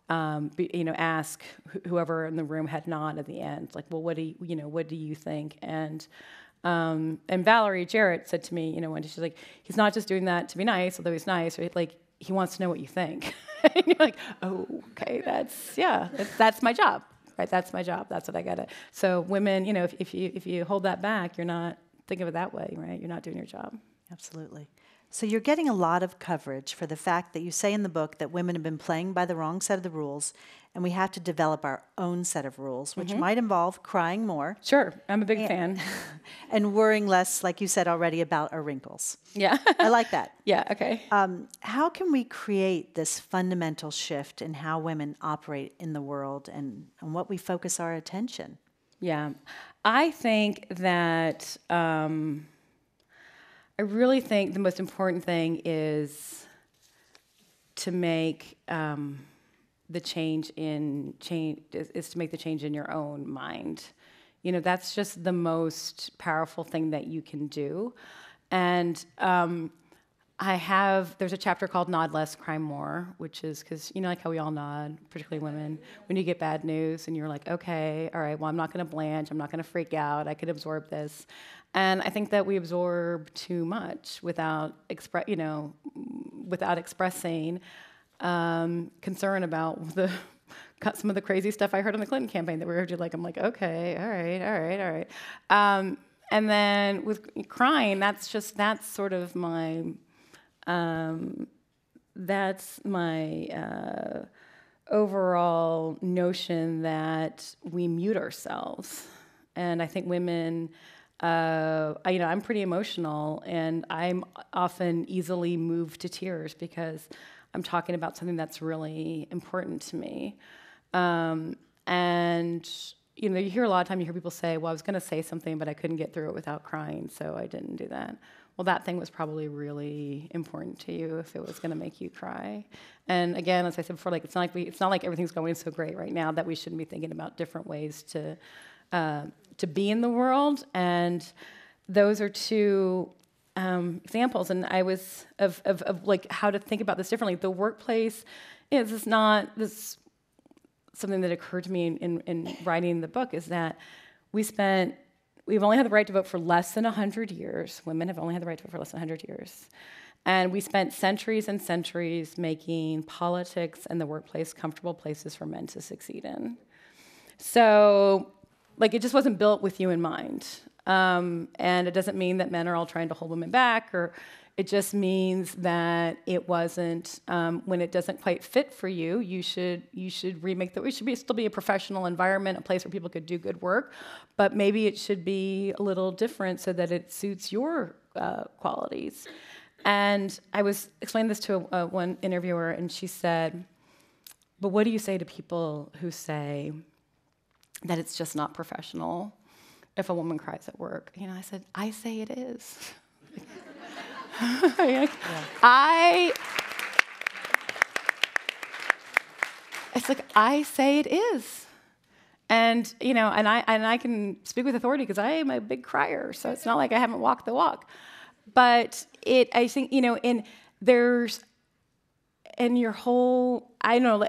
[SPEAKER 2] ask whoever in the room had not at the end, well, what do you think? And Valerie Jarrett said to me, one day, she's like, he's not just doing that to be nice, although he's nice, right? He wants to know what you think. And you're like, oh, okay, that's my job, right? That's my job. That's what I gotta. So women, if you hold that back, you're not. Think of it that way, right? You're not doing your job.
[SPEAKER 1] Absolutely. So you're getting a lot of coverage for the fact that you say in the book that women have been playing by the wrong set of the rules, and we have to develop our own set of rules, which might involve crying more.
[SPEAKER 2] Sure, I'm a big fan.
[SPEAKER 1] And worrying less, like you said already, about our wrinkles.
[SPEAKER 2] Yeah.
[SPEAKER 1] I like that.
[SPEAKER 2] Yeah, okay.
[SPEAKER 1] How can we create this fundamental shift in how women operate in the world and on what we focus our attention?
[SPEAKER 2] Yeah, I think that I really think the most important thing is to make the change is to make the change in your own mind. That's just the most powerful thing that you can do. And there's a chapter called Nod Less, Cry More, which is because, how we all nod, particularly women, when you get bad news and you're like, okay, all right, well, I'm not going to blanch, I'm not going to freak out, I could absorb this. And I think that we absorb too much without expressing concern about some of the crazy stuff I heard on the Clinton campaign that we heard. I'm like, okay, all right. And then with crying, that's sort of my. That's my overall notion that we mute ourselves. And I think women, I'm pretty emotional, and I'm often easily moved to tears because I'm talking about something that's really important to me. And you hear a lot of time, you hear people say, well, I was going to say something, but I couldn't get through it without crying, so I didn't do that. Well, that thing was probably really important to you if it was going to make you cry. And again, as I said before, it's not like everything's going so great right now that we shouldn't be thinking about different ways to be in the world. And those are two examples. And I was of how to think about this differently. The workplace is not this something that occurred to me in writing the book is that we've only had the right to vote for less than 100 years. Women have only had the right to vote for less than 100 years. And we spent centuries and centuries making politics and the workplace comfortable places for men to succeed in. So, like, it just wasn't built with you in mind. And it doesn't mean that men are all trying to hold women back, or it just means that it wasn't, when it doesn't quite fit for you, you should remake that. It should still be a professional environment, a place where people could do good work, but maybe it should be a little different so that it suits your qualities. And I was explaining this to one interviewer, and she said, but what do you say to people who say that it's just not professional if a woman cries at work? You know, I said, I say it is. It's like, I say it is. And, you know, and I can speak with authority because I am a big crier, so it's not like I haven't walked the walk. But I think, you know, your whole, I know,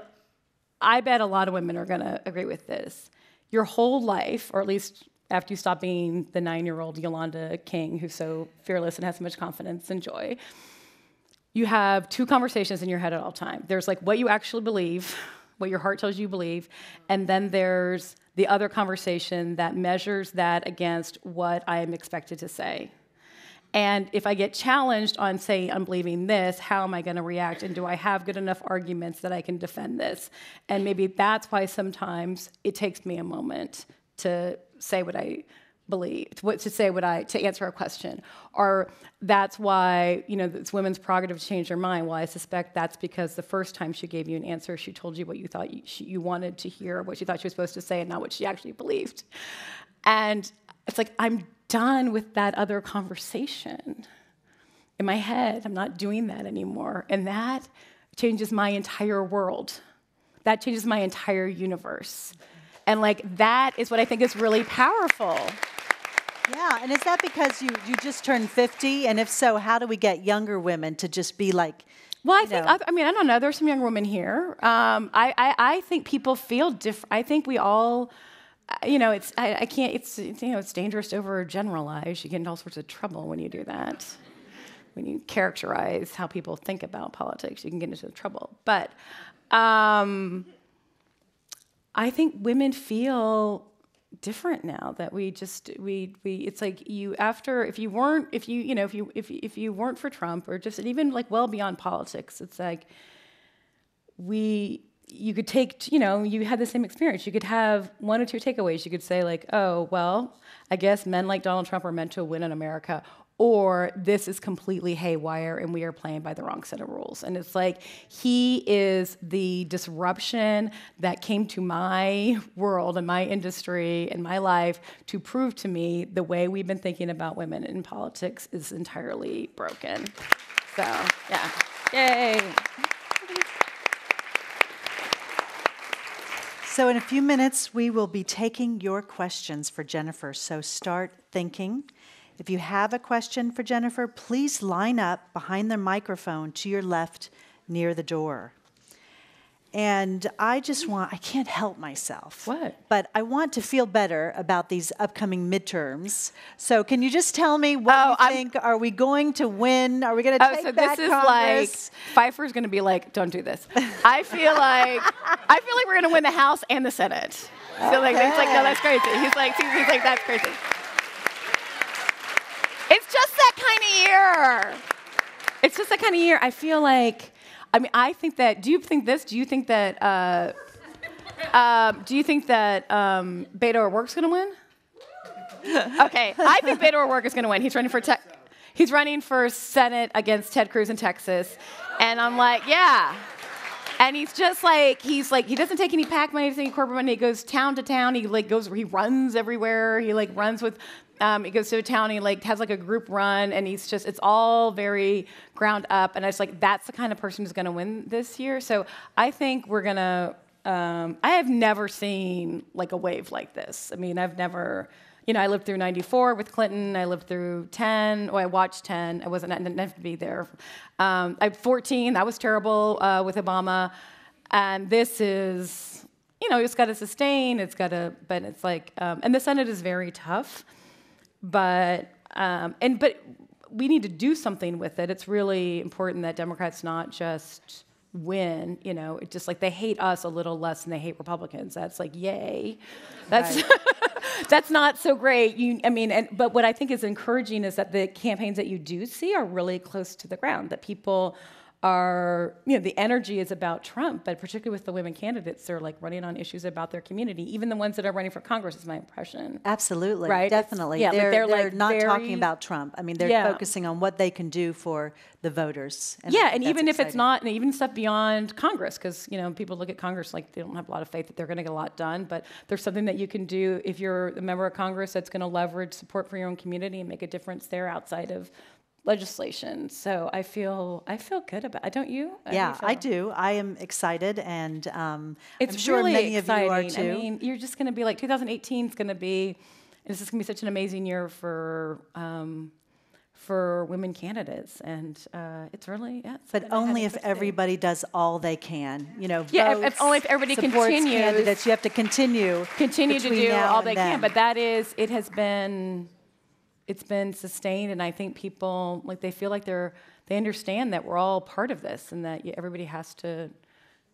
[SPEAKER 2] I bet a lot of women are going to agree with this. Your whole life, or at least after you stop being the 9-year-old Yolanda King, who's so fearless and has so much confidence and joy, you have two conversations in your head at all time. There's like what you actually believe, what your heart tells you believe, and then there's the other conversation that measures that against what I am expected to say. And if I get challenged on, say, I'm believing this, how am I going to react? And do I have good enough arguments that I can defend this? And maybe that's why sometimes it takes me a moment to say what I believe, to answer a question. Or that's why, you know, it's women's prerogative to change their mind. Well, I suspect that's because the first time she gave you an answer, she told you what you thought you wanted to hear, what she thought she was supposed to say, and not what she actually believed. And it's like, I'm done with that other conversation. In my head, I'm not doing that anymore. And that changes my entire world. That changes my entire universe. And like, that is what I think is really powerful.
[SPEAKER 1] Yeah, and is that because you just turned 50? And if so, how do we get younger women to just be like,
[SPEAKER 2] well, I think, I mean, I don't know, there's some young women here. I think people feel different. I think we all, you know, it's dangerous to overgeneralize. You get into all sorts of trouble when you do that. When you characterize how people think about politics, you can get into trouble. But I think women feel different now that it's like if you weren't for Trump, or just even like well beyond politics, it's like you could take, you know, you had the same experience. You could have one or two takeaways. You could say like, oh, well, I guess men like Donald Trump are meant to win in America, or this is completely haywire and we are playing by the wrong set of rules. And it's like, he is the disruption that came to my world and my industry and my life to prove to me the way we've been thinking about women in politics is entirely broken. So, yeah. Yay.
[SPEAKER 1] So in a few minutes, we will be taking your questions for Jennifer. So start thinking. If you have a question for Jennifer, please line up behind the microphone to your left near the door. And I can't help myself.
[SPEAKER 2] What?
[SPEAKER 1] But I want to feel better about these upcoming midterms. So can you just tell me what you think? Are we going to win? Are we going to take back Congress?
[SPEAKER 2] This is like, Pfeiffer's going to be like, don't do this. I feel like we're going to win the House and the Senate. So like, he's like, no, that's crazy. He's like, that's crazy. It's just that kind of year. It's just that kind of year. I feel like, I mean, I think that, do you think that Beto O'Rourke's going to win? Okay, I think Beto O'Rourke is going to win. He's running for Senate against Ted Cruz in Texas. And I'm like, yeah. And he's like, he doesn't take any PAC money, he doesn't take any corporate money. He goes town to town. He runs everywhere. He like runs with, he goes to a town, he like has like a group run, and it's all very ground up. And I was like, that's the kind of person who's going to win this year. So I think we're going to, I have never seen like a wave like this. I mean, I've never, you know, I lived through 94 with Clinton. I lived through 10. Oh, I watched 10. I didn't have to be there. I 14. That was terrible with Obama. And this is it's got to sustain. It's got to, but it's like, and the Senate is very tough, but we need to do something with it. It's really important that Democrats not just win, it's just like they hate us a little less than they hate Republicans. That's like, yay. That's right. That's not so great. But what I think is encouraging is that the campaigns that you do see are really close to the ground, that people are, the energy is about Trump, but particularly with the women candidates, they're like running on issues about their community. Even the ones that are running for Congress is my impression.
[SPEAKER 1] Absolutely,
[SPEAKER 2] right?
[SPEAKER 1] Definitely. They're like not talking about Trump. They're focusing on what they can do for the voters.
[SPEAKER 2] And and even if it's not, and even stuff beyond Congress, because people look at Congress like they don't have a lot of faith that they're going to get a lot done. But there's something that you can do if you're a member of Congress that's going to leverage support for your own community and make a difference there outside of legislation. So I feel good about it. Don't you?
[SPEAKER 1] I do. I am excited, and
[SPEAKER 2] it's
[SPEAKER 1] I'm sure
[SPEAKER 2] really
[SPEAKER 1] many
[SPEAKER 2] exciting.
[SPEAKER 1] of you are too.
[SPEAKER 2] You're just going to be like 2018 is going to be. This is going to be such an amazing year for women candidates, and it's really
[SPEAKER 1] But only if everybody does all they can. Votes,
[SPEAKER 2] if only if everybody continues.
[SPEAKER 1] Candidates, you have to continue
[SPEAKER 2] to do all they can. But it's been sustained, and I think people they feel like they understand that we're all part of this, and that everybody has to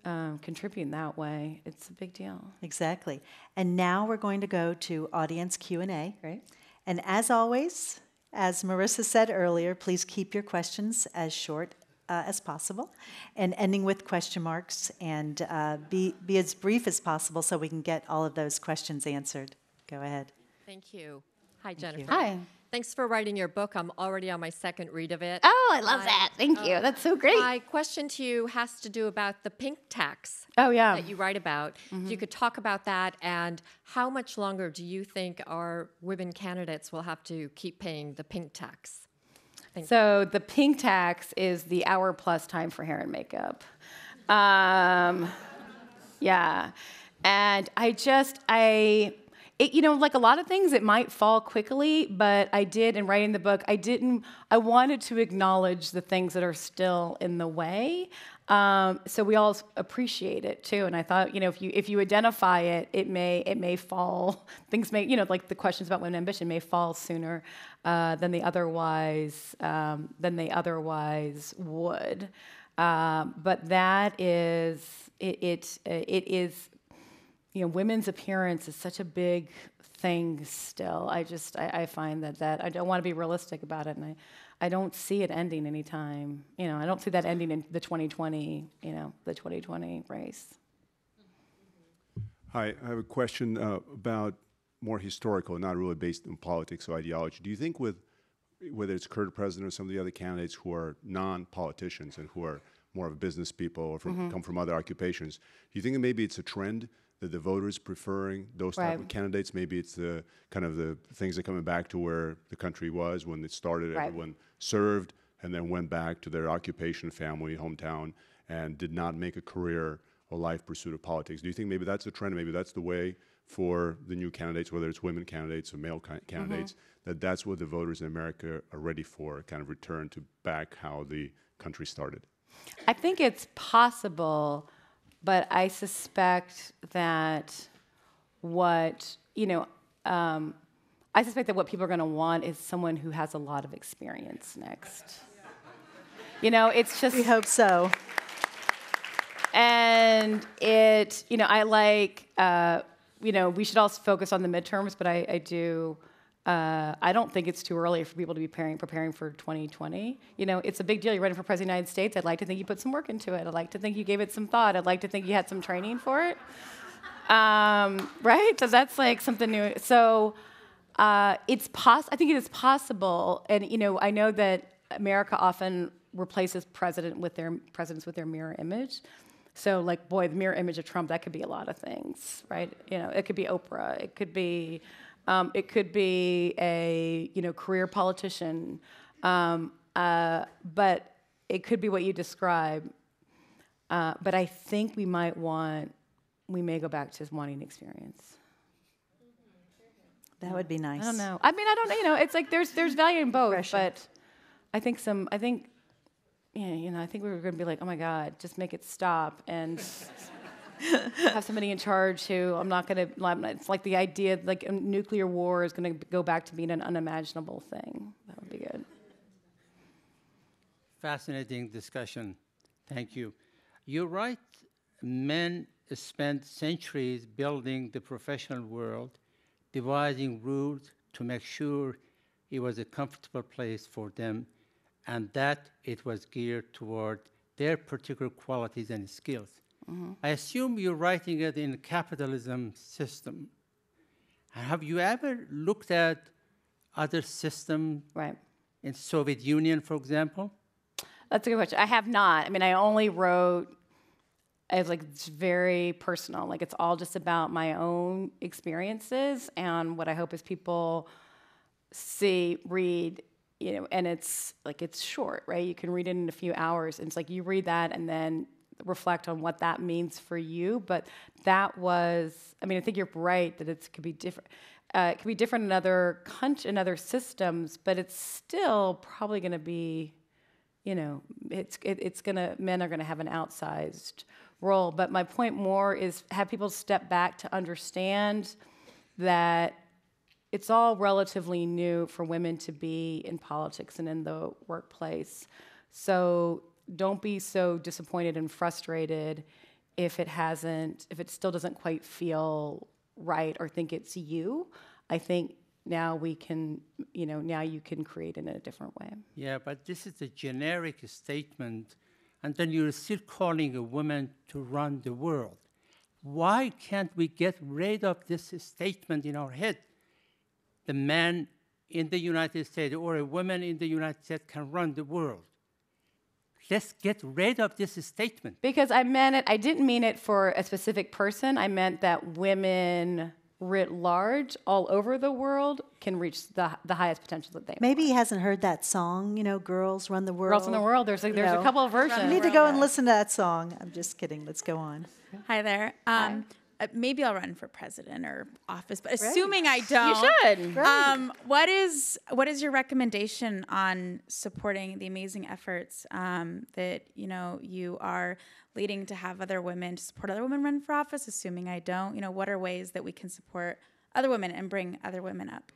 [SPEAKER 2] contribute in that way. It's a big deal.
[SPEAKER 1] Exactly. And now we're going to go to audience Q&A.
[SPEAKER 2] Right.
[SPEAKER 1] And as always, as Marissa said earlier, please keep your questions as short as possible, and ending with question marks, and be as brief as possible so we can get all of those questions answered. Go ahead.
[SPEAKER 3] Thank you. Hi, Jennifer.
[SPEAKER 2] Hi.
[SPEAKER 3] Thanks for writing your book. I'm already on my second read of it.
[SPEAKER 2] Oh, I love that. Thank you. That's so great.
[SPEAKER 3] My question to you has to do about the pink tax.
[SPEAKER 2] Oh, yeah.
[SPEAKER 3] That you write about. If you could talk about that, and how much longer do you think our women candidates will have to keep paying the pink tax?
[SPEAKER 2] So the pink tax is the hour plus time for hair and makeup. Yeah. And like a lot of things, it might fall quickly, but I did, in writing the book, I wanted to acknowledge the things that are still in the way, so we all appreciate it too. And I thought, if you identify it, it may fall, things may, like the questions about women ambition may fall sooner than they otherwise would. But that is, it is, women's appearance is such a big thing still. I find that I don't want to be realistic about it, and I don't see it ending anytime. I don't see that ending in the 2020 race.
[SPEAKER 4] Hi, I have a question about more historical, not really based on politics or ideology. Do you think whether it's current president or some of the other candidates who are non-politicians and who are more of business people or come from other occupations, do you think that maybe it's a trend that the voters preferring those type of candidates? Maybe it's the kind of the things that are coming back to where the country was when it started. Right. Everyone served and then went back to their occupation, family, hometown, and did not make a career or life pursuit of politics. Do you think maybe that's a trend? Maybe that's the way for the new candidates, whether it's women candidates or male candidates, that's what the voters in America are ready for, kind of return to back how the country started?
[SPEAKER 2] I think it's possible. But I suspect that what people are going to want is someone who has a lot of experience next. It's just...
[SPEAKER 1] We hope so.
[SPEAKER 2] And I like, we should also focus on the midterms, but I don't think it's too early for people to be preparing for 2020. It's a big deal. You're running for president of the United States. I'd like to think you put some work into it. I'd like to think you gave it some thought. I'd like to think you had some training for it. Right? So that's like something new. So I think it is possible. And I know that America often replaces presidents with their mirror image. So the mirror image of Trump, that could be a lot of things, right? It could be Oprah. It could be a career politician, but it could be what you describe. But I think we may go back to wanting experience.
[SPEAKER 1] That would be nice.
[SPEAKER 2] I don't know. I don't know. It's like there's value in both, pressure. But I think we were going to be like, oh my God, just make it stop. And have somebody in charge who I'm not going to. It's like the idea like a nuclear war is going to go back to being an unimaginable thing. That would be good.
[SPEAKER 5] Fascinating discussion. Thank you. You're right. Men spent centuries building the professional world, devising rules to make sure it was a comfortable place for them, and that it was geared toward their particular qualities and skills. Mm-hmm. I assume you're writing it in a capitalism system. Have you ever looked at other systems in Soviet Union, for example?
[SPEAKER 2] That's a good question. I have not. I mean, I only wrote, it's very personal. Like, it's all just about my own experiences, and what I hope is people see, read, and it's short, right? You can read it in a few hours, and it's like you read that and then reflect on what that means for you. But that was, I mean, I think you're right that it could be different. It could be different in other in other systems, but it's still probably going to be, it's gonna, men are going to have an outsized role. But my point more is have people step back to understand that it's all relatively new for women to be in politics and in the workplace. So don't be so disappointed and frustrated if it still doesn't quite feel right or think it's you. I think now we can, now you can create in a different way.
[SPEAKER 5] Yeah, but this is a generic statement, and then you're still calling a woman to run the world. Why can't we get rid of this statement in our head? The man in the United States or a woman in the United States can run the world. Let's get rid of this statement.
[SPEAKER 2] Because I meant it, I didn't mean it for a specific person. I meant that women writ large all over the world can reach the highest potential that they have.
[SPEAKER 1] Maybe he hasn't heard that song, Girls Run the World.
[SPEAKER 2] Girls in the World, there's a couple of versions.
[SPEAKER 1] You need to go and listen to that song. I'm just kidding. Let's go on.
[SPEAKER 6] Hi there.
[SPEAKER 2] Hi.
[SPEAKER 6] Maybe I'll run for president or office, but assuming I don't.
[SPEAKER 2] You should.
[SPEAKER 6] What is your recommendation on supporting the amazing efforts that you are leading to have other women, to support other women run for office? Assuming I don't, what are ways that we can support other women and bring other women up?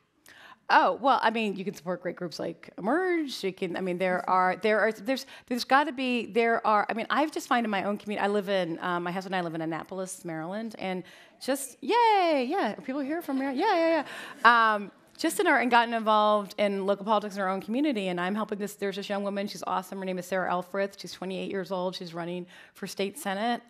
[SPEAKER 2] Oh, well, I mean, you can support great groups like Emerge. You can, I mean, there's got to be, I mean, I've just find in my own community, I live in, my husband and I live in Annapolis, Maryland, and just, are people here from Maryland? Yeah. And gotten involved in local politics in our own community, and I'm helping there's this young woman, she's awesome, her name is Sarah Elfrith, she's 28 years old, she's running for state senate,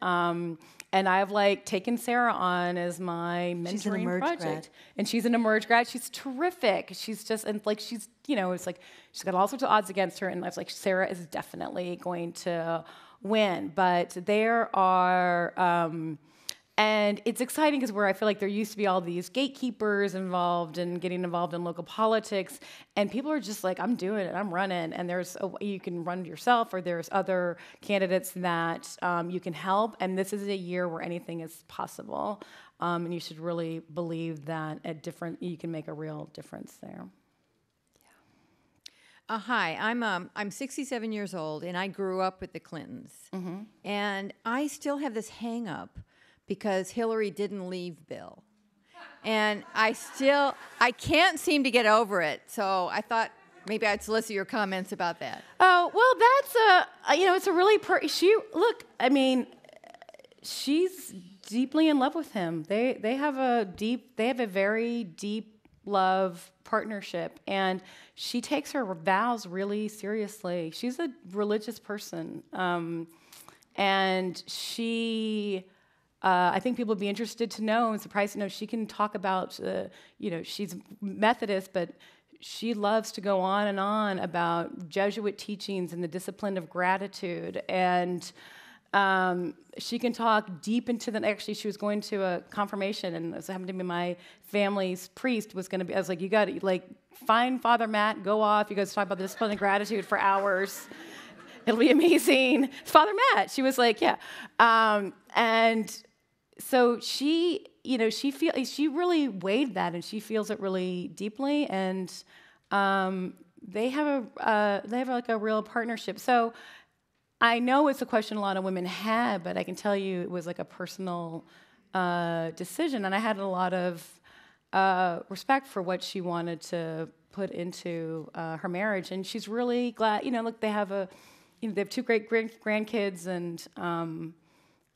[SPEAKER 2] and I've taken Sarah on as my mentoring project. And she's an Emerge grad, she's terrific, she's just, and she's, she's got all sorts of odds against her, and I was like, Sarah is definitely going to win, but there are, and it's exciting because I feel like there used to be all these gatekeepers involved and getting involved in local politics, and people are just like, I'm doing it, I'm running, and you can run yourself, or there's other candidates that you can help, and this is a year where anything is possible, and you should really believe that you can make a real difference there.
[SPEAKER 7] Hi, I'm 67 years old, and I grew up with the Clintons, and I still have this hang-up because Hillary didn't leave Bill. And I can't seem to get over it. So I thought maybe I'd solicit your comments about that.
[SPEAKER 2] Oh, well, it's a really, she's deeply in love with him. They have a very deep love partnership, and she takes her vows really seriously. She's a religious person, and she, I think people would be interested to know and surprised to know she can talk about, she's Methodist, but she loves to go on and on about Jesuit teachings and the discipline of gratitude. And she can talk deep into actually, she was going to a confirmation, and it happened to be my family's priest was going to be, I was like, you got to, find Father Matt, go off, you guys talk about the discipline of gratitude for hours. It'll be amazing. Father Matt, she was like, yeah. And so she, she really weighed that, and she feels it really deeply, and they have a real partnership. So I know it's a question a lot of women had, but I can tell you it was like a personal decision, and I had a lot of respect for what she wanted to put into her marriage, and she's really glad. Look, they have they have two great grandkids, and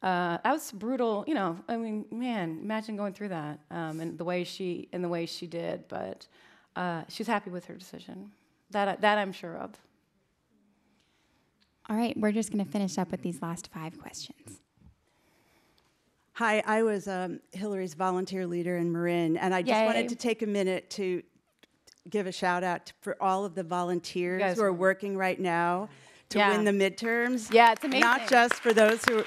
[SPEAKER 2] that was brutal. I mean, man, imagine going through that, and the way she did. But she's happy with her decision. That I'm sure of.
[SPEAKER 8] All right, we're just going to finish up with these last 5 questions.
[SPEAKER 9] Hi, I was Hillary's volunteer leader in Marin, and I just wanted to take a minute to give a shout out for all of the volunteers who are working right now to win the midterms.
[SPEAKER 2] Yeah, it's amazing.
[SPEAKER 9] Not just for those who.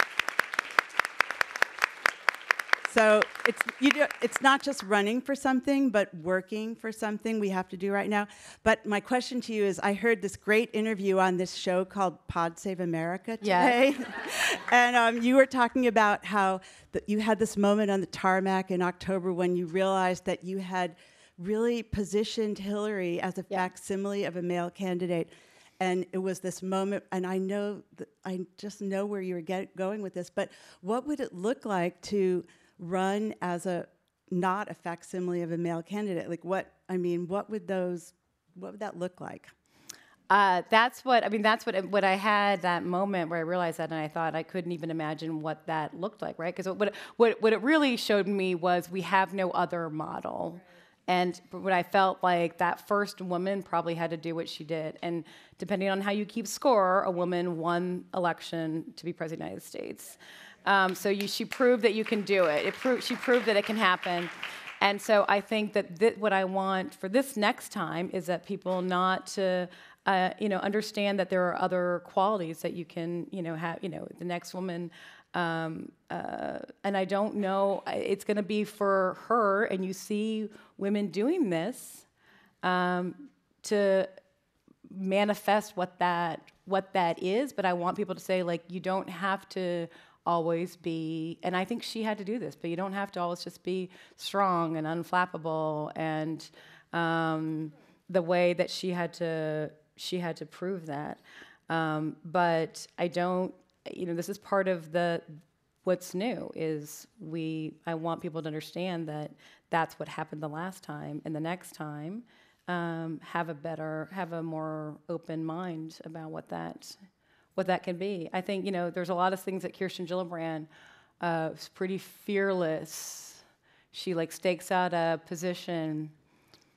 [SPEAKER 9] So it's not just running for something, but working for something we have to do right now. But my question to you is, I heard this great interview on this show called Pod Save America today. And you were talking about how you had this moment on the tarmac in October when you realized that you had really positioned Hillary as a facsimile of a male candidate. And it was this moment, and I just know where you were going with this, but what would it look like to run as not a facsimile of a male candidate? Like what would that look like?
[SPEAKER 2] That's what I had that moment where I realized that, and I thought I couldn't even imagine what that looked like, right? Because what it really showed me was we have no other model. Right. And what I felt like that first woman probably had to do what she did. And depending on how you keep score, a woman won election to be president of the United States. She proved that you can do it. She proved that it can happen. And so I think that what I want for this next time is that people not to, understand that there are other qualities that you can, have, the next woman. And I don't know, it's going to be for her, and you see women doing this to manifest what that is. But I want people to say, like, you don't have to always be, and I think she had to do this, but you don't have to always just be strong and unflappable, and the way that she had to prove that. But I don't, this is part of what's new is I want people to understand that that's what happened the last time, and the next time have a more open mind about what that can be. I think, there's a lot of things that Kirsten Gillibrand is pretty fearless. She stakes out a position,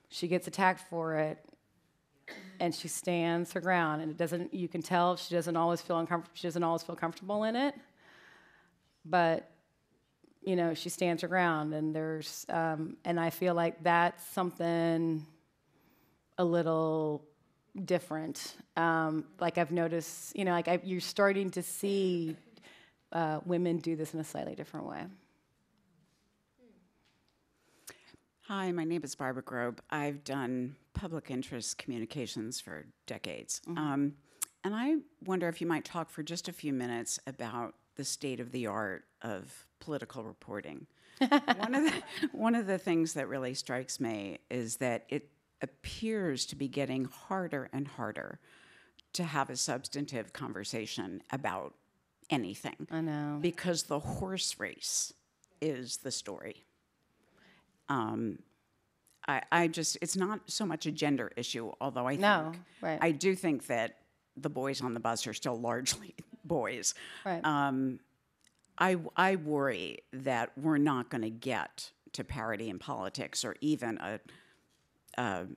[SPEAKER 2] she gets attacked for it, and she stands her ground. And you can tell she doesn't always feel comfortable in it, but she stands her ground. And and I feel like that's something a little different. I've noticed, you're starting to see women do this in a slightly different way.
[SPEAKER 10] Hi, my name is Barbara Grobe. I've done public interest communications for decades. Mm-hmm. And I wonder if you might talk for just a few minutes about the state of the art of political reporting. One of the things that really strikes me is that it appears to be getting harder and harder to have a substantive conversation about anything.
[SPEAKER 2] I know.
[SPEAKER 10] Because the horse race is the story. It's not so much a gender issue, although I do think that the boys on the bus are still largely boys.
[SPEAKER 2] Right.
[SPEAKER 10] I worry that we're not going to get to parity in politics or even a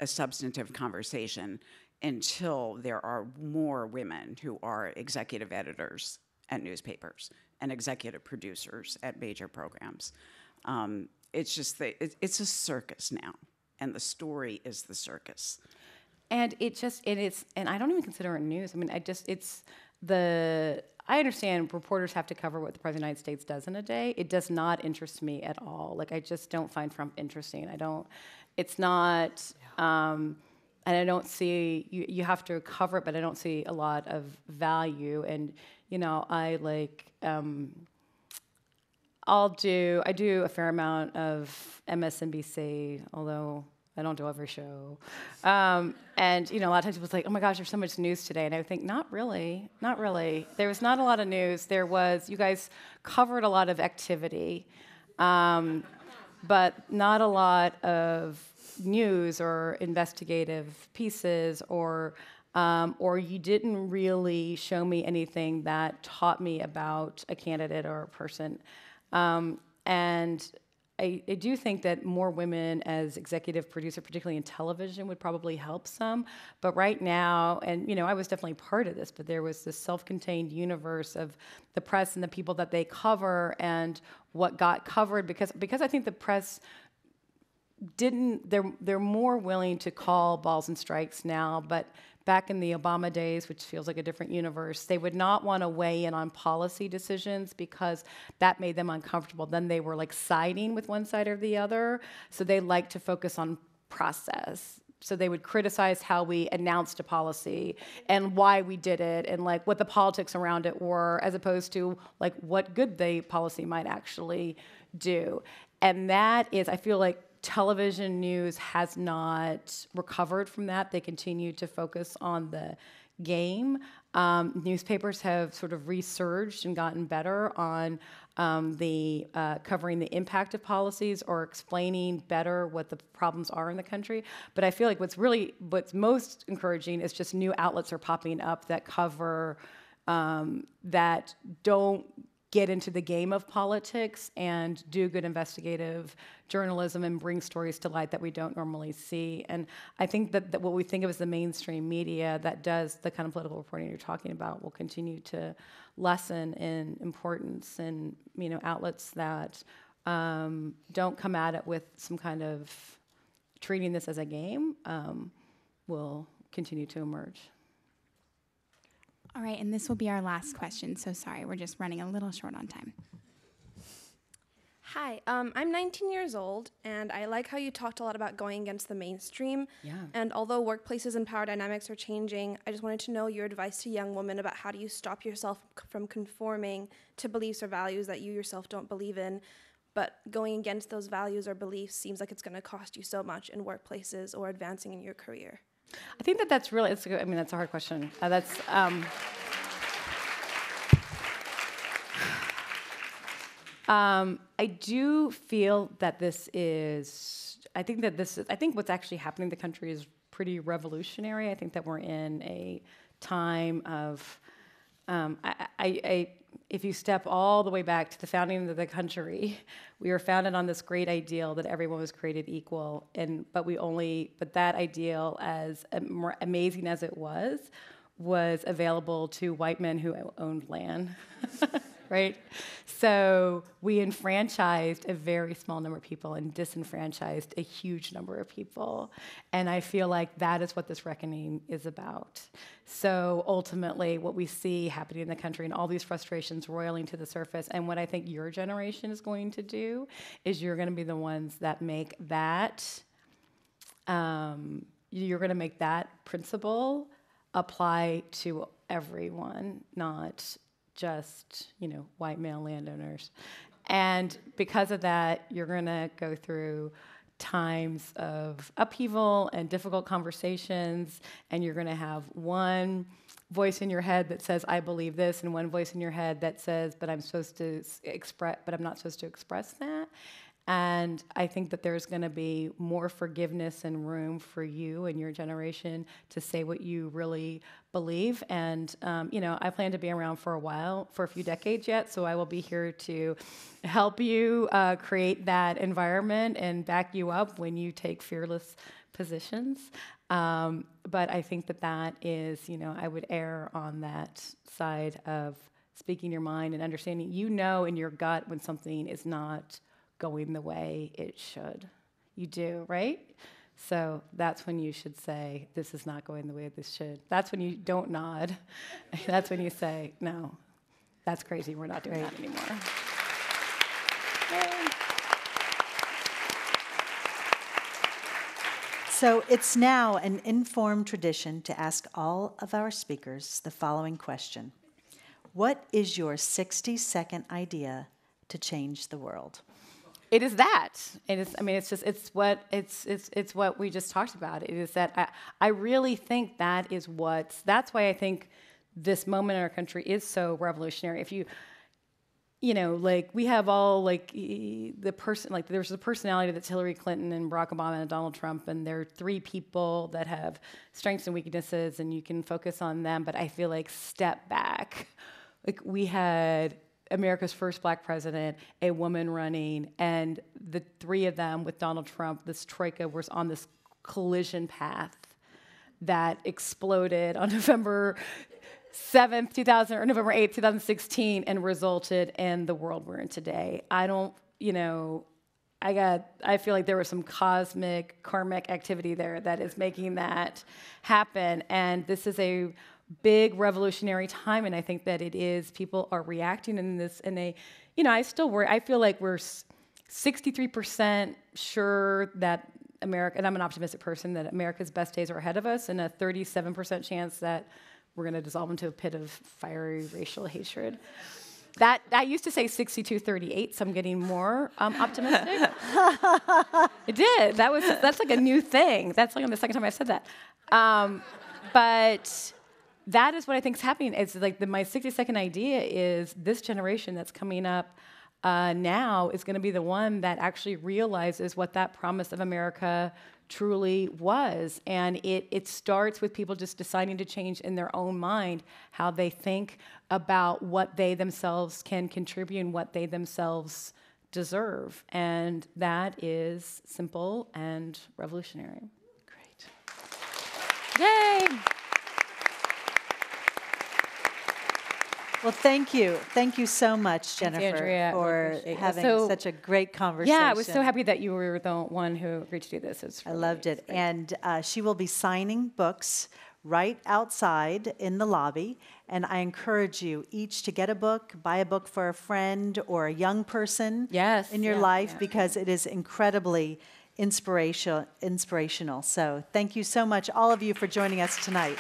[SPEAKER 10] substantive conversation until there are more women who are executive editors at newspapers and executive producers at major programs. It's just it's a circus now, and the story is the circus.
[SPEAKER 2] And I don't even consider it news. I mean, I understand reporters have to cover what the President of the United States does in a day. It does not interest me at all. I just don't find Trump interesting. It's not, and I don't see, you have to cover it, but I don't see a lot of value. And, I do a fair amount of MSNBC, although I don't do every show. And a lot of times people say, oh my gosh, there's so much news today. And I think, not really. There was not a lot of news. You guys covered a lot of activity, but not a lot of news or investigative pieces, or you didn't really show me anything that taught me about a candidate or a person. And I do think that more women as executive producer, particularly in television, would probably help some. But right now, and I was definitely part of this, but there was this self-contained universe of the press and the people that they cover and what got covered, because I think the press they're more willing to call balls and strikes now, but back in the Obama days, which feels like a different universe, they would not want to weigh in on policy decisions because that made them uncomfortable. Then they were like siding with one side or the other, so they like to focus on process. So they would criticize how we announced a policy and why we did it and like what the politics around it were, as opposed to like what good the policy might actually do. And that is, I feel like, television news has not recovered from that. They continue to focus on the game. Newspapers have sort of resurged and gotten better on covering the impact of policies or explaining better what the problems are in the country. But I feel like what's most encouraging is just new outlets are popping up that cover, that don't get into the game of politics and do good investigative journalism and bring stories to light that we don't normally see. And I think that what we think of as the mainstream media that does the kind of political reporting you're talking about will continue to lessen in importance, and outlets that don't come at it with some kind of treating this as a game will continue to emerge.
[SPEAKER 8] All right, and this will be our last question. So sorry, we're just running a little short on time.
[SPEAKER 11] Hi, I'm 19 years old, and I like how you talked a lot about going against the mainstream.
[SPEAKER 2] Yeah.
[SPEAKER 11] And although workplaces and power dynamics are changing, I just wanted to know your advice to young women about how do you stop yourself from conforming to beliefs or values that you yourself don't believe in, but going against those values or beliefs seems like it's going to cost you so much in workplaces or advancing in your career.
[SPEAKER 2] I think that's a hard question. I do feel that I think what's actually happening in the country is pretty revolutionary. I think that we're in a time of, if you step all the way back to the founding of the country, we were founded on this great ideal that everyone was created equal, but that ideal, as amazing as it was available to white men who owned land, right? So we enfranchised a very small number of people and disenfranchised a huge number of people. And I feel like that is what this reckoning is about. So ultimately, what we see happening in the country and all these frustrations roiling to the surface, and what I think your generation is going to do is you're going to be the ones that make that, you're going to make that principle apply to everyone, not just, white male landowners. And because of that, you're going to go through times of upheaval and difficult conversations, and you're going to have one voice in your head that says, I believe this, and one voice in your head that says, but I'm not supposed to express that. And I think that there's going to be more forgiveness and room for you and your generation to say what you really believe. And, I plan to be around for a few decades yet, so I will be here to help you create that environment and back you up when you take fearless positions. But I think that is, I would err on that side of speaking your mind and understanding, in your gut when something is not going the way it should. You do, right? So that's when you should say, this is not going the way this should. That's when you don't nod. That's when you say, no, that's crazy, we're not doing that anymore.
[SPEAKER 1] So it's now an informed tradition to ask all of our speakers the following question. What is your 60-second idea to change the world?
[SPEAKER 2] it is that. It is. I mean, it's what we just talked about. It is that I really think that's why I think this moment in our country is so revolutionary. If like we have all there's the personality that's Hillary Clinton and Barack Obama and Donald Trump, and they're three people that have strengths and weaknesses, and you can focus on them. But I feel like step back, like we had America's first black president, a woman running, and the three of them with Donald Trump, this troika was on this collision path that exploded on November 7th, November 8th, 2016, and resulted in the world we're in today. I feel like there was some cosmic, karmic activity there that is making that happen. And this is a big revolutionary time, and I think that people are reacting I still worry. I feel like we're 63% sure that America, and I'm an optimistic person, that America's best days are ahead of us, and a 37% chance that we're going to dissolve into a pit of fiery racial hatred. That I used to say 62-38, so I'm getting more optimistic. It did. That's like a new thing. That's like the second time I've said that. But that is what I think is happening. It's like my 60-second idea is this generation that's coming up now is going to be the one that actually realizes what that promise of America truly was. And it starts with people just deciding to change in their own mind how they think about what they themselves can contribute and what they themselves deserve. And that is simple and revolutionary.
[SPEAKER 1] Great.
[SPEAKER 2] Yay!
[SPEAKER 1] Well, thank you. Thank you so much, Jennifer,
[SPEAKER 2] Andrea.
[SPEAKER 1] for having such a great conversation.
[SPEAKER 2] Yeah, I was so happy that you were the one who agreed to do this.
[SPEAKER 1] I loved it. And she will be signing books right outside in the lobby. And I encourage you each to get a book, buy a book for a friend or a young person in your life, because it is incredibly inspirational. So thank you so much, all of you, for joining us tonight.